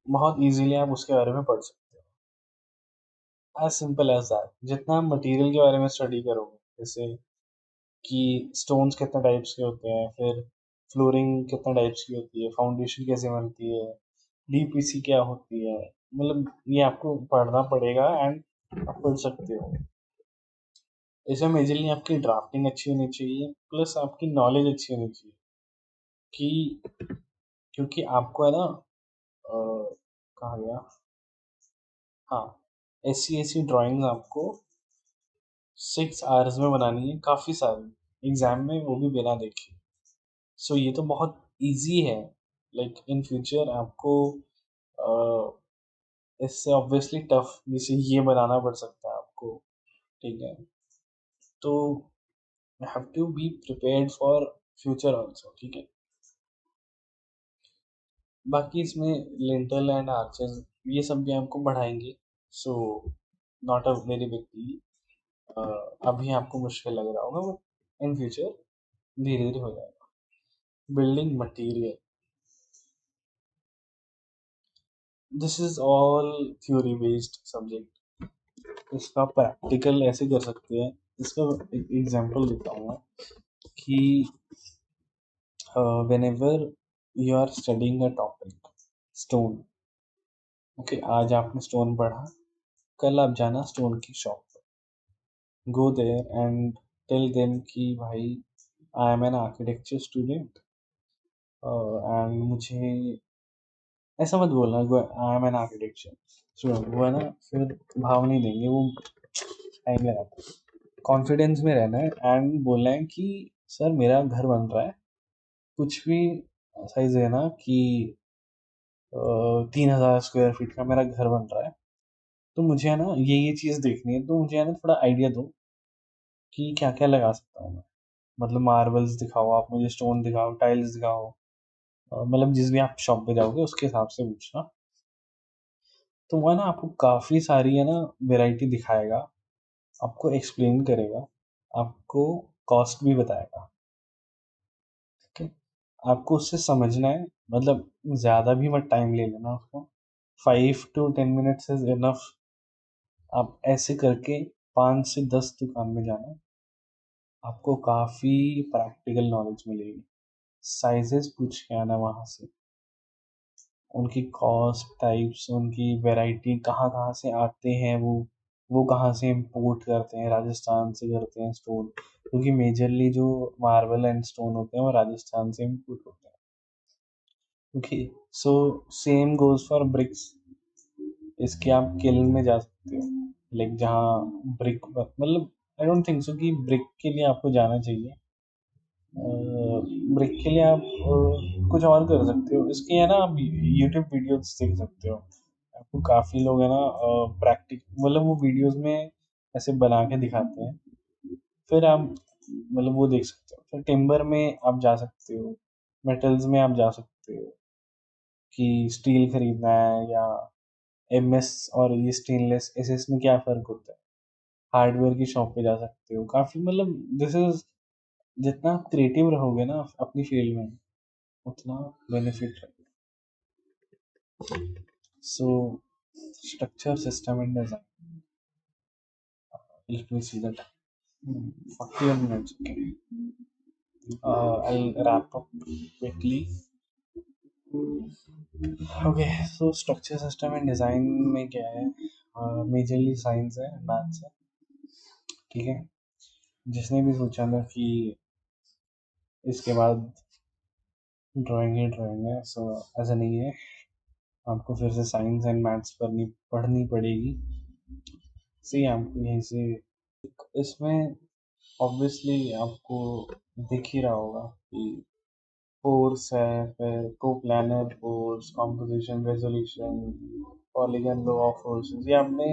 बहुत इजीली आप उसके बारे में पढ़ सकते हो। As simple as that. जितना आप मटेरियल के बारे में स्टडी करोगे, जैसे कि स्टोन्स कितने टाइप्स के होते हैं, फिर फ्लोरिंग कितने टाइप्स की होती है, फाउंडेशन कैसे बनती है, डीपीसी क्या होती है, मतलब ये आपको पढ़ना पड़ेगा एंड आप पढ़ सकते हो। इसमें मेजरली आपकी ड्राफ्टिंग अच्छी होनी चाहिए, प्लस आपकी नॉलेज अच्छी होनी चाहिए कि, क्योंकि आपको है ना, कहा गया, हाँ, ऐसी ऐसी ड्राइंग्स आपको 6 आवर्स में बनानी है, काफ़ी सारी, एग्जाम में वो भी बिना देखे। सो ये तो बहुत इजी है। लाइक इन फ्यूचर आपको इससे ऑब्वियसली टफ, जैसे ये बनाना पड़ सकता है आपको, ठीक है। तो have to be prepared for future also, ठीक है। बाकी इसमें लिंटल एंड आर्चेस ये सब भी आपको बढ़ाएंगे। So not a very big deal. अभी आपको मुश्किल लग रहा होगा, बट इन फ्यूचर धीरे धीरे हो जाएगा। Building material, this is all theory based subject. इसका प्रैक्टिकल ऐसे कर सकते हैं। इसका एक एग्जांपल देता हूँ मैं कि whenever you are studying a topic, stone, okay, आज आपने स्टोन पढ़ा, कल आप जाना स्टोन की शॉप पर, go there and tell them कि भाई I am an architecture student and मुझे, ऐसा मत बोलना I am an architecture student, वो है ना, फिर भाव नहीं देंगे वो, आएंगे आप। कॉन्फिडेंस में रहना है एंड बोलना है कि सर मेरा घर बन रहा है, कुछ भी साइज है ना कि 3,000 स्क्वायर फीट का मेरा घर बन रहा है, तो मुझे है ना ये चीज़ देखनी है, तो मुझे है ना थोड़ा आइडिया दो कि क्या क्या लगा सकता हूँ मैं। मतलब मार्बल्स दिखाओ, आप मुझे स्टोन दिखाओ, टाइल्स दिखाओ, मतलब जिस भी आप शॉप पे जाओगे उसके हिसाब से पूछना। तो वह ना आपको काफ़ी सारी है ना वैरायटी दिखाएगा, आपको एक्सप्लेन करेगा, आपको कॉस्ट भी बताएगा। ठीक है, आपको उससे समझना है, मतलब ज़्यादा भी मत टाइम ले लेना उसको, 5 to 10 मिनट्स इज इनफ। आप ऐसे करके 5 से 10 दुकान में जाना, आपको काफ़ी प्रैक्टिकल नॉलेज मिलेगी। साइजेस पूछ के आना वहाँ से, उनकी कॉस्ट टाइप्स, उनकी वैरायटी, कहाँ कहाँ से आते हैं वो कहाँ से इंपोर्ट करते हैं, राजस्थान से करते हैं स्टोन, क्योंकि मेजरली जो मार्बल एंड स्टोन होते हैं वो राजस्थान से इंपोर्ट होते हैं। Okay, so same goes for bricks. इसके आप किल्न में जा सकते हो, लाइक जहाँ ब्रिक, मतलब आई डोंट थिंक सो कि ब्रिक के लिए आपको जाना चाहिए। ब्रेक के लिए आप कुछ और कर सकते हो, इसके है ना आप यूट्यूब वीडियोस देख सकते हो। आपको काफ़ी लोग है ना प्रैक्टिक, मतलब वो वीडियोस में ऐसे बना के दिखाते हैं, फिर आप मतलब वो देख सकते हो। फिर टिम्बर में आप जा सकते हो, मेटल्स में आप जा सकते हो कि स्टील खरीदना है या एमएस, और ये स्टेनलेस एसएस में क्या फ़र्क होता है। हार्डवेयर की शॉप पे जा सकते हो, काफ़ी मतलब दिस इज, जितना आप क्रिएटिव रहोगे ना अपनी फील्ड में उतना बेनिफिट है। So structure system and design, let me see that. 41 minutes, okay. I'll wrap up quickly. Okay, so structure system and design में क्या है, मेजरली साइंस है, मैथ्स है। ठीक है, जिसने भी सोचा था कि इसके बाद ड्राइंग ही ड्राइंग है, सो ऐसा नहीं है, आपको फिर से साइंस एंड मैथ्स पढ़नी पड़ेगी। सही, आपको यहीं से इसमें ऑब्वियसली आपको दिख ही रहा होगा कि फोर्स है, फिर को planar force, composition, resolution, polygon, law of forces, ये आपने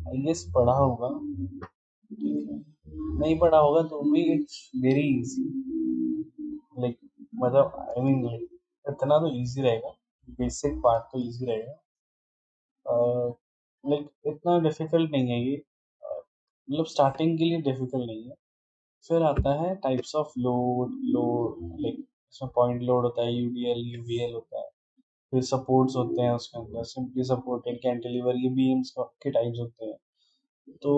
आई गेस पढ़ा होगा। ठीक है, नहीं पढ़ा होगा तो भी इट्स वेरी इजी, लाइक मतलब आई मीन लाइक इतना तो इजी रहेगा, बेसिक पार्ट तो इजी रहेगा, लाइक इतना डिफिकल्ट नहीं है ये, मतलब स्टार्टिंग के लिए डिफिकल्ट नहीं है। फिर आता है टाइप्स ऑफ लोड लाइक इसमें पॉइंट लोड होता है, यूडीएल यूवीएल होता है, फिर सपोर्ट्स होते हैं उसके अंदर, सिंपली सपोर्टेड, कैंटिलीवर, ये बीम्स के टाइप्स होते हैं। तो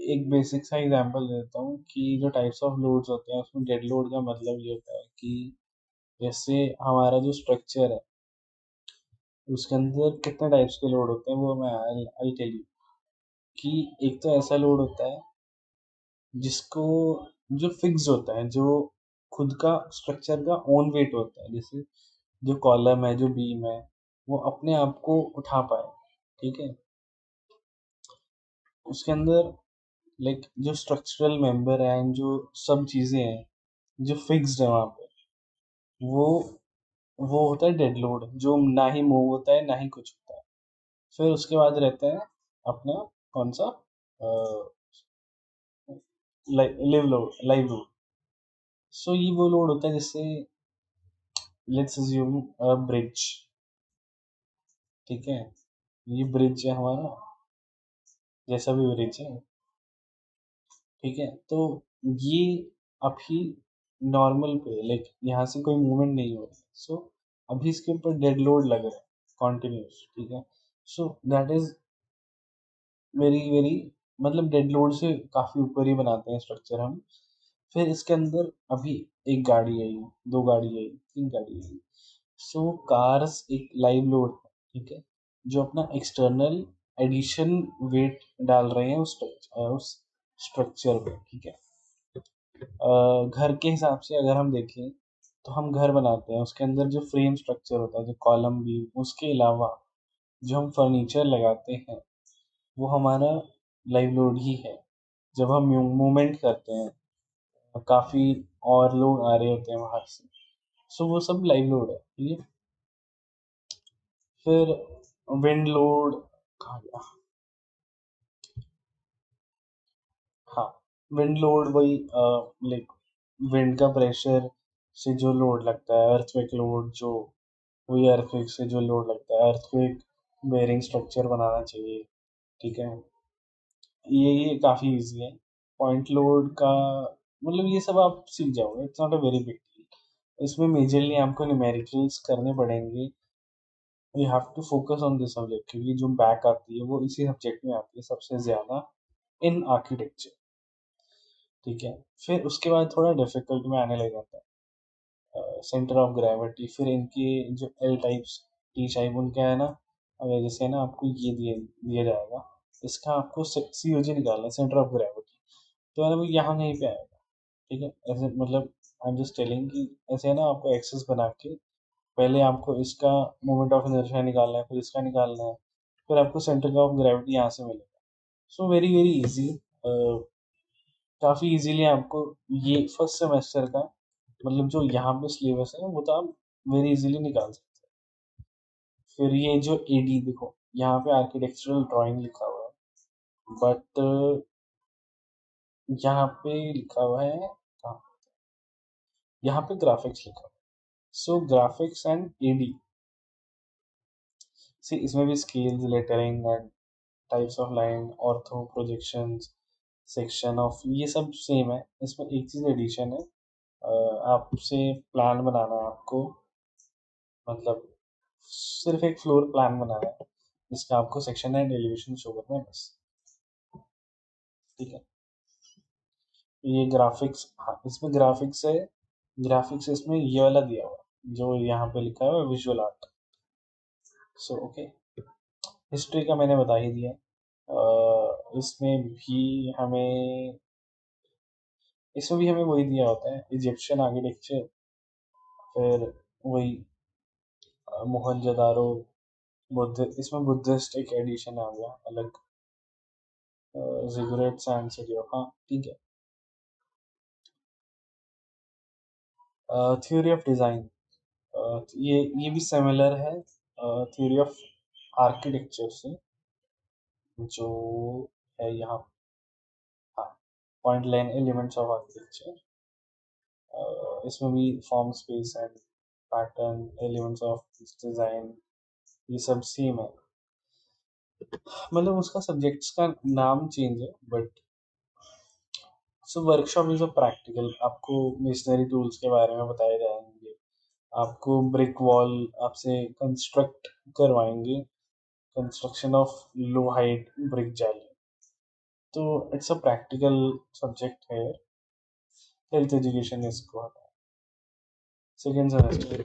एक बेसिक सा एग्जांपल देता हूँ कि जो टाइप्स ऑफ लोड्स होते हैं उसमें डेड लोड का मतलब ये होता है कि जैसे हमारा जो स्ट्रक्चर है उसके अंदर कितने टाइप्स के लोड होते हैं, वो मैं आई टेल यू। कि एक तो ऐसा लोड होता है जिसको, जो फिक्स होता है, जो खुद का स्ट्रक्चर का ओन वेट होता है, जैसे जो कॉलम है, जो बीम है, वो अपने आप को उठा पाए। ठीक है, उसके अंदर लाइक जो स्ट्रक्चरल मेंबर है एंड जो सब चीज़ें हैं जो फिक्स्ड है वहाँ पे, वो वो होता है डेड लोड, जो ना ही मूव होता है ना ही कुछ होता है। फिर उसके बाद रहता है अपना कौन सा, लाइव लोड। सो ये वो लोड होता है जैसे लेट्स अज्यूम ब्रिज। ठीक है, ये ब्रिज है हमारा, जैसा भी ब्रिज है। ठीक है, तो ये अभी नॉर्मल पे, लाइक यहाँ से कोई मूवमेंट नहीं हो रहा, सो अभी इसके ऊपर डेड लोड लग रहा है कॉन्टिन्यूस। ठीक है, so that is very very, मतलब डेड लोड से काफ़ी ऊपर ही बनाते हैं स्ट्रक्चर हम। फिर इसके अंदर अभी एक गाड़ी आई, दो गाड़ी आई, तीन गाड़ी आई, सो कार्स एक लाइव लोड है। ठीक है, जो अपना एक्सटर्नल एडिशन वेट डाल रहे हैं उस स्ट्रक्चर पे। ठीक है, घर के हिसाब से अगर हम देखें तो हम घर बनाते हैं, उसके अंदर जो फ्रेम स्ट्रक्चर होता है, जो कॉलम भी, उसके अलावा जो हम फर्नीचर लगाते हैं वो हमारा लाइव लोड ही है। जब हम मूवमेंट करते हैं, काफ़ी और लोग आ रहे होते हैं बाहर से, सो वो सब लाइव लोड है। ठीक है, फिर विंड लोड कहाँ गया, हाँ, विंड लोड वही, लाइक विंड का प्रेशर से जो लोड लगता है, अर्थक्वेक लोड जो, वही अर्थक्वेक से जो लोड लगता है, अर्थक्वेक बेयरिंग स्ट्रक्चर बनाना चाहिए। ठीक है, ये काफ़ी इजी है। पॉइंट लोड का मतलब ये सब आप सीख जाओगे, it's not a very big deal. इसमें मेजरली आपको न्यूमेरिकल्स करने पड़ेंगे। You have to focus on this subject, क्योंकि जो बैक आती है वो इसी सब्जेक्ट में आती है सबसे ज़्यादा, इन आर्किटेक्चर। ठीक है, फिर उसके बाद थोड़ा डिफिकल्ट में आने लग जाता है सेंटर ऑफ ग्रेविटी। फिर इनके जो एल टाइप्स, टी टाइप, उनके है ना, अगर जैसे ना आपको ये दिया जाएगा, इसका आपको सी ओ जी निकालना है, सेंटर ऑफ ग्रेविटी। तो है ना वो यहाँ कहीं पे आएगा। ठीक है, ऐसे मतलब आई एम जस्ट टेलिंग कि ऐसे है ना, आपको एक्सेस बना के पहले आपको इसका मोमेंट ऑफ इनर्शिया निकालना है, फिर इसका निकालना है, फिर आपको सेंटर ऑफ ग्रेविटी यहाँ से मिलेगा। सो वेरी वेरी इजी, काफ़ी इजीली आपको ये फर्स्ट सेमेस्टर का मतलब जो यहाँ पे सिलेबस है वो तो आप वेरी इजीली निकाल सकते हैं। फिर ये जो ए डी देखो, यहाँ पे आर्किटेक्चरल ड्राइंग लिखा हुआ है, बट यहाँ पे लिखा हुआ है कहाँ? यहाँ पे ग्राफिक्स लिखा हुआ है। सो ग्राफिक्स एंड ए डी, सी इसमें भी scales, lettering and types of line, ortho, projections, section of, ये सब सेम है। इसमें एक चीज़ एडिशन है, आपसे प्लान बनाना है आपको, मतलब सिर्फ एक फ्लोर प्लान बनाना है जिसका आपको सेक्शन एंड एलिवेशन शो करना है बस। ठीक है, ये ग्राफिक्स, हाँ इसमें ग्राफिक्स है। ग्राफिक्स इसमें ये वाला दिया हुआ है जो यहाँ पे लिखा है visual art. So okay, history का मैंने बता ही दिया। इसमें भी हमें वही दिया होता है, इजिप्शियन आर्किटेक्चर, फिर वही मोहनजोदारो, बुद्ध, इसमें बुद्धिस्ट एक एडिशन आ गया अलग, जिगुरेट्स एंड सिटी ऑफ, हाँ ठीक है। थ्योरी ऑफ डिज़ाइन, ये भी सिमिलर है थ्योरी ऑफ आर्किटेक्चर से, जो है यहाँ, हाँ, point line elements of architecture. इसमें भी form, space and pattern, elements of design, ये सब सेम है। मतलब उसका सब्जेक्ट्स का नाम चेंज है, but so workshop is a practical, आपको मिशनरी टूल्स के बारे में बताए जाएंगे, आपको ब्रिक वॉल आपसे कंस्ट्रक्ट करवाएंगे, construction of low height brick जाली। तो इट्स अ प्रैक्टिकल सब्जेक्ट है, हेल्थ एजुकेशन इसको आता है, second semester.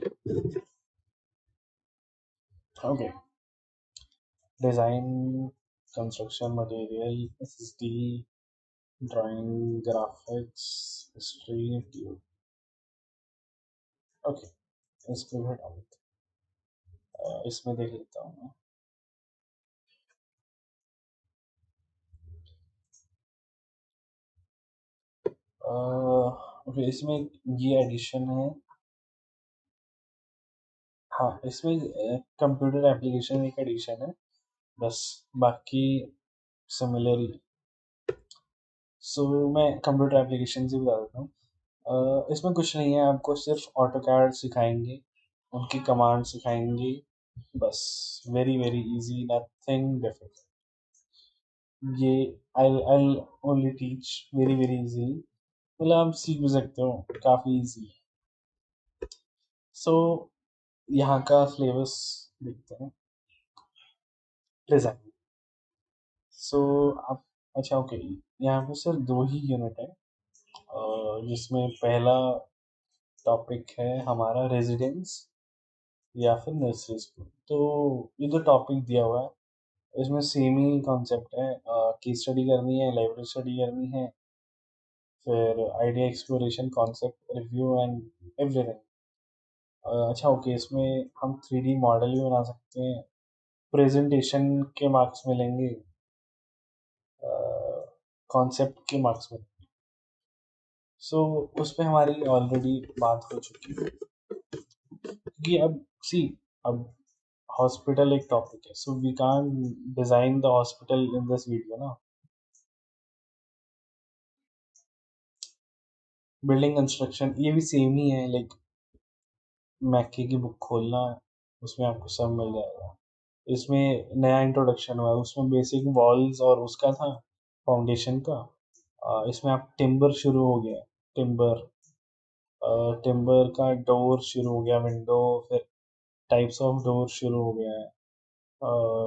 Okay, design, construction material, S S D, drawing, graphics, history, tube. Okay, इसको भी हटा देते हैं। इसमें देख लेता हूँ मैं। ओके, इसमें ये एडिशन है, हाँ इसमें कंप्यूटर एप्लीकेशन एक एडिशन है बस, बाकी सिमिलर ही। सो मैं कंप्यूटर एप्लीकेशन से बता देता हूँ। इसमें कुछ नहीं है, आपको सिर्फ ऑटो कैड सिखाएंगे, उनकी कमांड सिखाएंगे बस, very very easy, nothing difficult. ये I only teach very very easily, मतलब आप सीख भी सकते हो, काफ़ी इजी है। सो यहाँ का सिलेबस देखते हैं, डिज़ाइन। सो आप, अच्छा ओके, यहाँ पे सिर्फ दो ही यूनिट है, जिसमें पहला टॉपिक है हमारा रेजिडेंस या फिर नर्सरी स्कूल। तो ये जो टॉपिक दिया हुआ है इसमें सेम ही कॉन्सेप्ट है, केस स्टडी करनी है, लाइब्रेरी स्टडी करनी है, फिर idea exploration, concept review and everything. अच्छा ओके, इसमें हम 3D मॉडल भी बना सकते हैं, प्रेजेंटेशन के मार्क्स मिलेंगे, कॉन्सेप्ट के मार्क्स मिलेंगे। सो उस पर हमारी ऑलरेडी बात हो चुकी है, क्योंकि अब सी, अब हॉस्पिटल एक टॉपिक है, so we can't design the hospital in this video ना। बिल्डिंग कंस्ट्रक्शन ये भी सेम ही है, लाइक मैकी की बुक खोलना, उसमें आपको सब मिल जाएगा। इसमें नया इंट्रोडक्शन हुआ है, उसमें बेसिक वॉल्स और उसका था, फाउंडेशन का। इसमें आप टिम्बर शुरू हो गया, टिम्बर टिम्बर का डोर शुरू हो गया, विंडो, फिर टाइप्स ऑफ डोर शुरू हो गया है,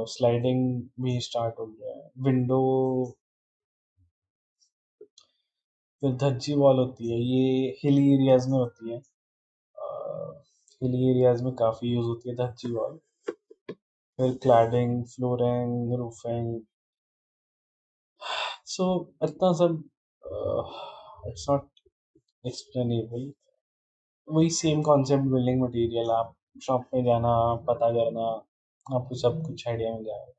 स्लाइडिंग भी स्टार्ट हो गया है, विंडो। फिर धज्जी वॉल होती है, ये हिली एरियाज में होती है, हिली एरियाज में काफ़ी यूज़ होती है धज्जी वॉल। फिर क्लैडिंग, फ्लोरिंग, रूफिंग, सो इतना सब इट्स नॉट एक्सप्लेनेबल। वही सेम कॉन्सेप्ट, बिल्डिंग मटेरियल, आप शॉप पे जाना, पता करना, आपको सब कुछ आइडिया मिल जाएगा।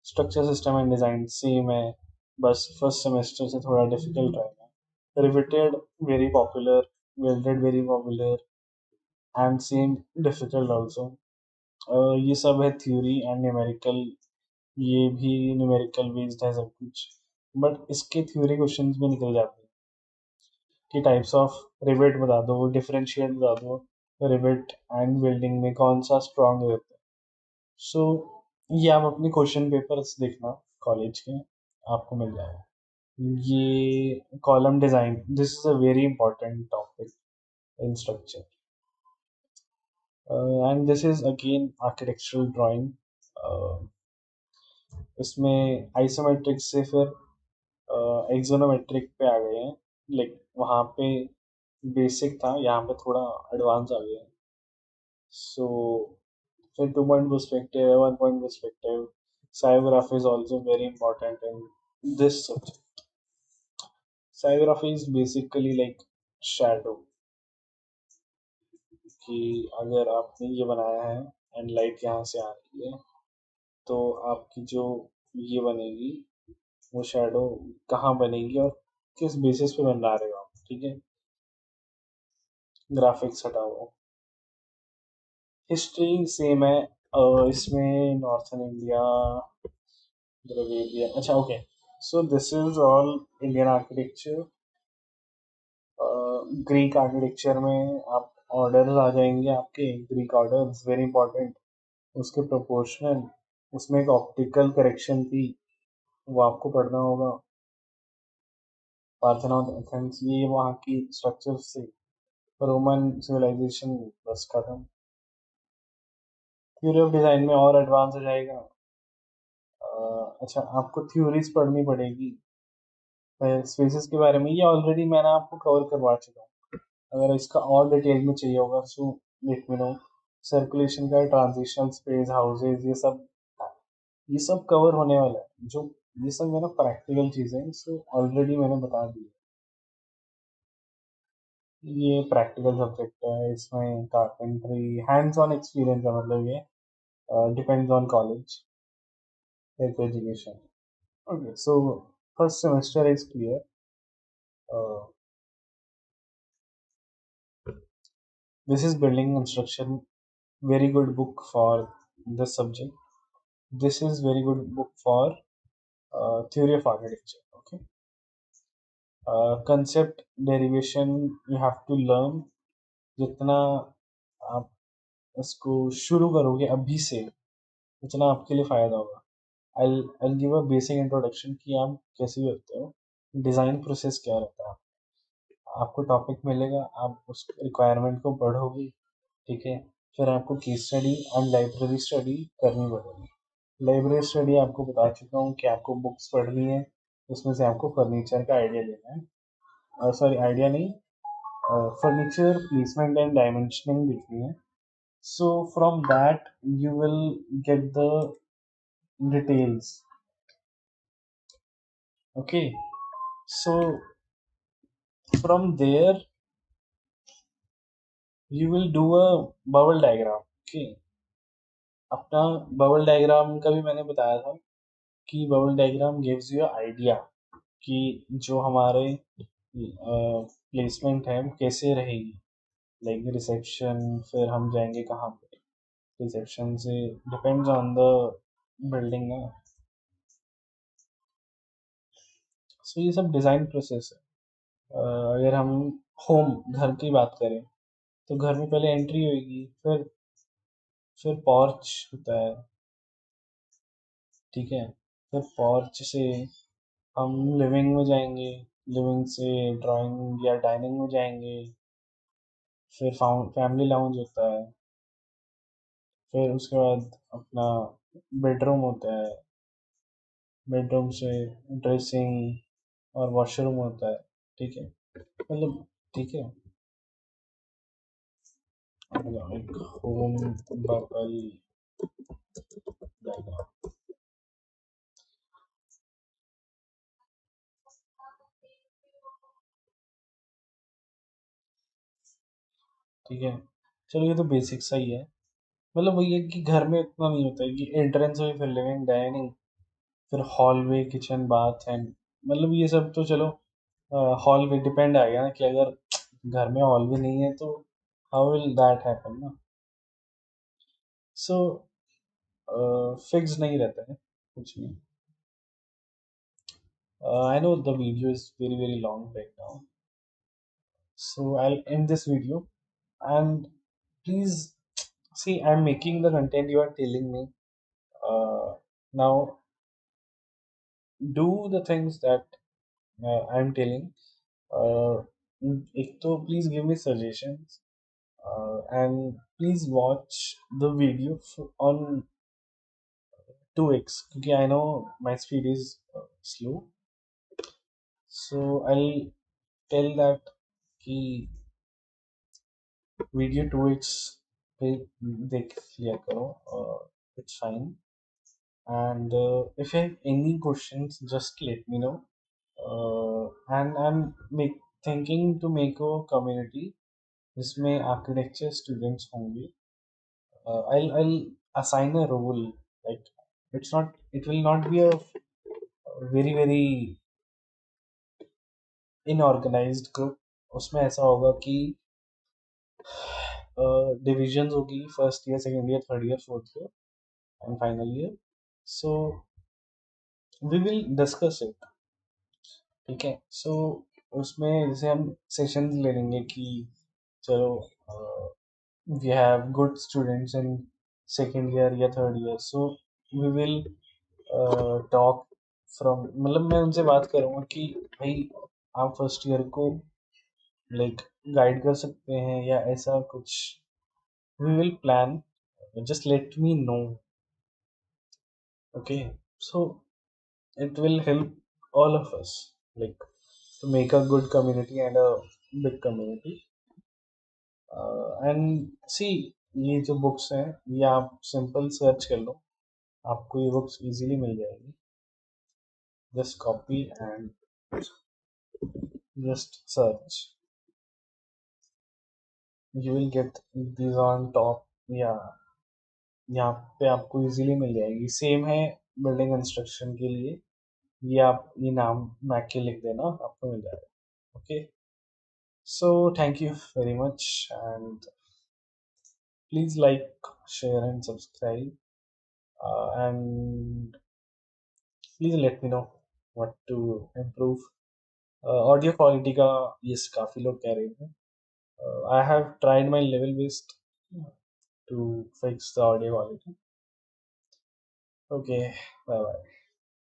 Structure, system and design same है, बस फर्स्ट सेमेस्टर से थोड़ा डिफिकल्ट रहेगा। Riveted very popular, welded very popular, and same difficult also. ये सब है थ्योरी एंड न्यूमेरिकल, ये भी न्यूमेरिकल बेस्ड है सब कुछ, बट इसके थ्योरी क्वेश्चंस भी निकल जाते हैं कि टाइप्स ऑफ रिवेट बता दो, डिफरेंशिएट बता दो, रिवेट एंड वेल्डिंग में कौन सा स्ट्रांग रहता है। सो ये आप अपने क्वेश्चन पेपर्स देखना कॉलेज के, आपको मिल जाएगा। ये column design, this is a very important topic in structure, and this is again architectural drawing. इसमें आइसोमेट्रिक से फिर एक्सोनोमेट्रिक पे आ गए हैं, लाइक वहाँ पे बेसिक था, यहाँ पे थोड़ा एडवांस आ गया है। सो फिर 2 point perspective, 1 point perspective, psicography is also very important in this subject. Psicography is basically like shadow, कि अगर आपने ये बनाया है एंड लाइट यहाँ से आ रही है, तो आपकी जो ये बनेगी वो शैडो कहाँ बनेगी और किस बेसिस पे बना रहे हो आप, ठीक है। ग्राफिक्स हटाओ। हिस्ट्री सेम है, इसमें नॉर्थन इंडिया, द्रविडियन, अच्छा okay. So this is all Indian architecture. Greek architecture में आप ऑर्डर्स आ जाएंगे आपके, ग्रीक ऑर्डर्स वेरी इंपॉर्टेंट, उसके प्रोपोर्शनल, उसमें एक ऑप्टिकल करेक्शन थी, वो आपको पढ़ना होगा। पार्थेनॉन, एथेंस, ये वहाँ की स्ट्रक्चर से, रोमन सिविलाइजेशन, बस खत्म। थ्योरी ऑफ डिजाइन में और एडवांस हो जाएगा। अच्छा, आपको थ्योरीज पढ़नी पड़ेगी स्पेसेस के बारे में, ये ऑलरेडी मैंने आपको कवर करवा चुका हूँ। अगर इसका और डिटेल में चाहिए होगा so let me no. Circulation का, ट्रांजिशनल स्पेस, हाउसेज, ये सब कवर होने वाला है। जो ये सब मेरा प्रैक्टिकल चीज़ें हैं, सो ऑलरेडी मैंने बता दी। ये प्रैक्टिकल सब्जेक्ट है, इसमें कारपेंट्री हैंड्स ऑन एक्सपीरियंस है, मतलब ये depends on college education. Okay, so first semester is clear. Uh, this is building construction. Very good book for this subject. This is very good book for theory of architecture. Okay. Concept derivation you have to learn. जितना आप इसको शुरू करोगे अभी से, उतना आपके लिए फ़ायदा होगा। I'll give a basic introduction कि आप कैसे करते हो, डिज़ाइन प्रोसेस क्या रहता है। आपको टॉपिक मिलेगा, आप उस रिक्वायरमेंट को पढ़ोगे, ठीक है। फिर आपको case study and library study करनी पड़ेगी। लाइब्रेरी स्टडी आपको बता चुका हूँ कि आपको बुक्स पढ़नी है, उसमें से आपको फर्नीचर का आइडिया लेना है, सॉरी आइडिया नहीं, फर्नीचर प्लेसमेंट एंड डायमेंशनिंग देखनी है। So from that you will get the details, okay. So from there you will do a bubble diagram, okay। अपना बबल डायग्राम का भी मैंने बताया था कि bubble diagram gives you idea कि जो हमारे प्लेसमेंट है वो कैसे रहेगी, लाइक रिसेप्शन, फिर हम जाएंगे कहाँ पे, रिसेप्शन से डिपेंड्स ऑन द बिल्डिंग है। सो ये सब डिज़ाइन प्रोसेस है। अगर हम होम घर की बात करें तो घर में पहले एंट्री होगी, फिर पॉर्च होता है, ठीक है। फिर पॉर्च से हम लिविंग में जाएंगे, लिविंग से ड्राइंग या डाइनिंग में जाएंगे, फिर फैमिली लाउंज होता है, फिर उसके बाद अपना बेडरूम होता है, बेडरूम से ड्रेसिंग और वॉशरूम होता है, ठीक है। मतलब ठीक है, मतलब एक होम बबल डायग्राम, ठीक है। चलो ये तो बेसिक सा ही है। मतलब वही है कि घर में इतना नहीं होता है कि एंट्रेंस हुई फिर लिविंग डाइनिंग, फिर हॉलवे किचन बाथ एंड, मतलब ये सब तो चलो हॉलवे डिपेंड आएगा ना, कि अगर घर में हॉलवे नहीं है तो हाउ विल दैट हैपन ना। सो फिक्स नहीं रहता है कुछ भी। I know the video is very very long right now, so I'll end this video, and please see, I'm making the content you are telling me. Now do the things that I'm telling. uh, एक तो please give me suggestions, and please watch the video on 2x क्योंकि I know my speed is slow, so I'll tell that कि video 2x पे देख लिया करो, it's fine. And if you have any questions, just let me know. And thinking to make a community जिसमें architecture students होंगे. I'll assign a role, like it will not be a very very inorganized group. उसमें ऐसा होगा कि divisions होगी, first year second year third year fourth year and final year, so we will discuss it, ठीक है। सो उसमें जैसे हम सेशंस ले लेंगे कि चलो we have good students in second year या third year, so we will talk from, मतलब मैं उनसे बात करूँगा कि भाई आप फर्स्ट ईयर को लाइक गाइड कर सकते हैं या ऐसा कुछ, we will plan, just let me know, okay? So it will help all of us, like to make a good community and a big community. And see, ये जो books हैं ये आप सिंपल सर्च कर लो, आपको ये बुक्स इजीली मिल जाएगी, just copy and just search, you will get these on top, या यहाँ पे आपको इजीली मिल जाएगी। सेम है बिल्डिंग कंस्ट्रक्शन के लिए, ये आप ये नाम मैक के लिख देना, आपको मिल जाएगा, okay. So thank you very much, and please like share and subscribe, and please let me know what to improve. Audio quality का यस काफ़ी लोग कह रहे हैं, I have tried my level best to fix the audio quality, okay, bye bye.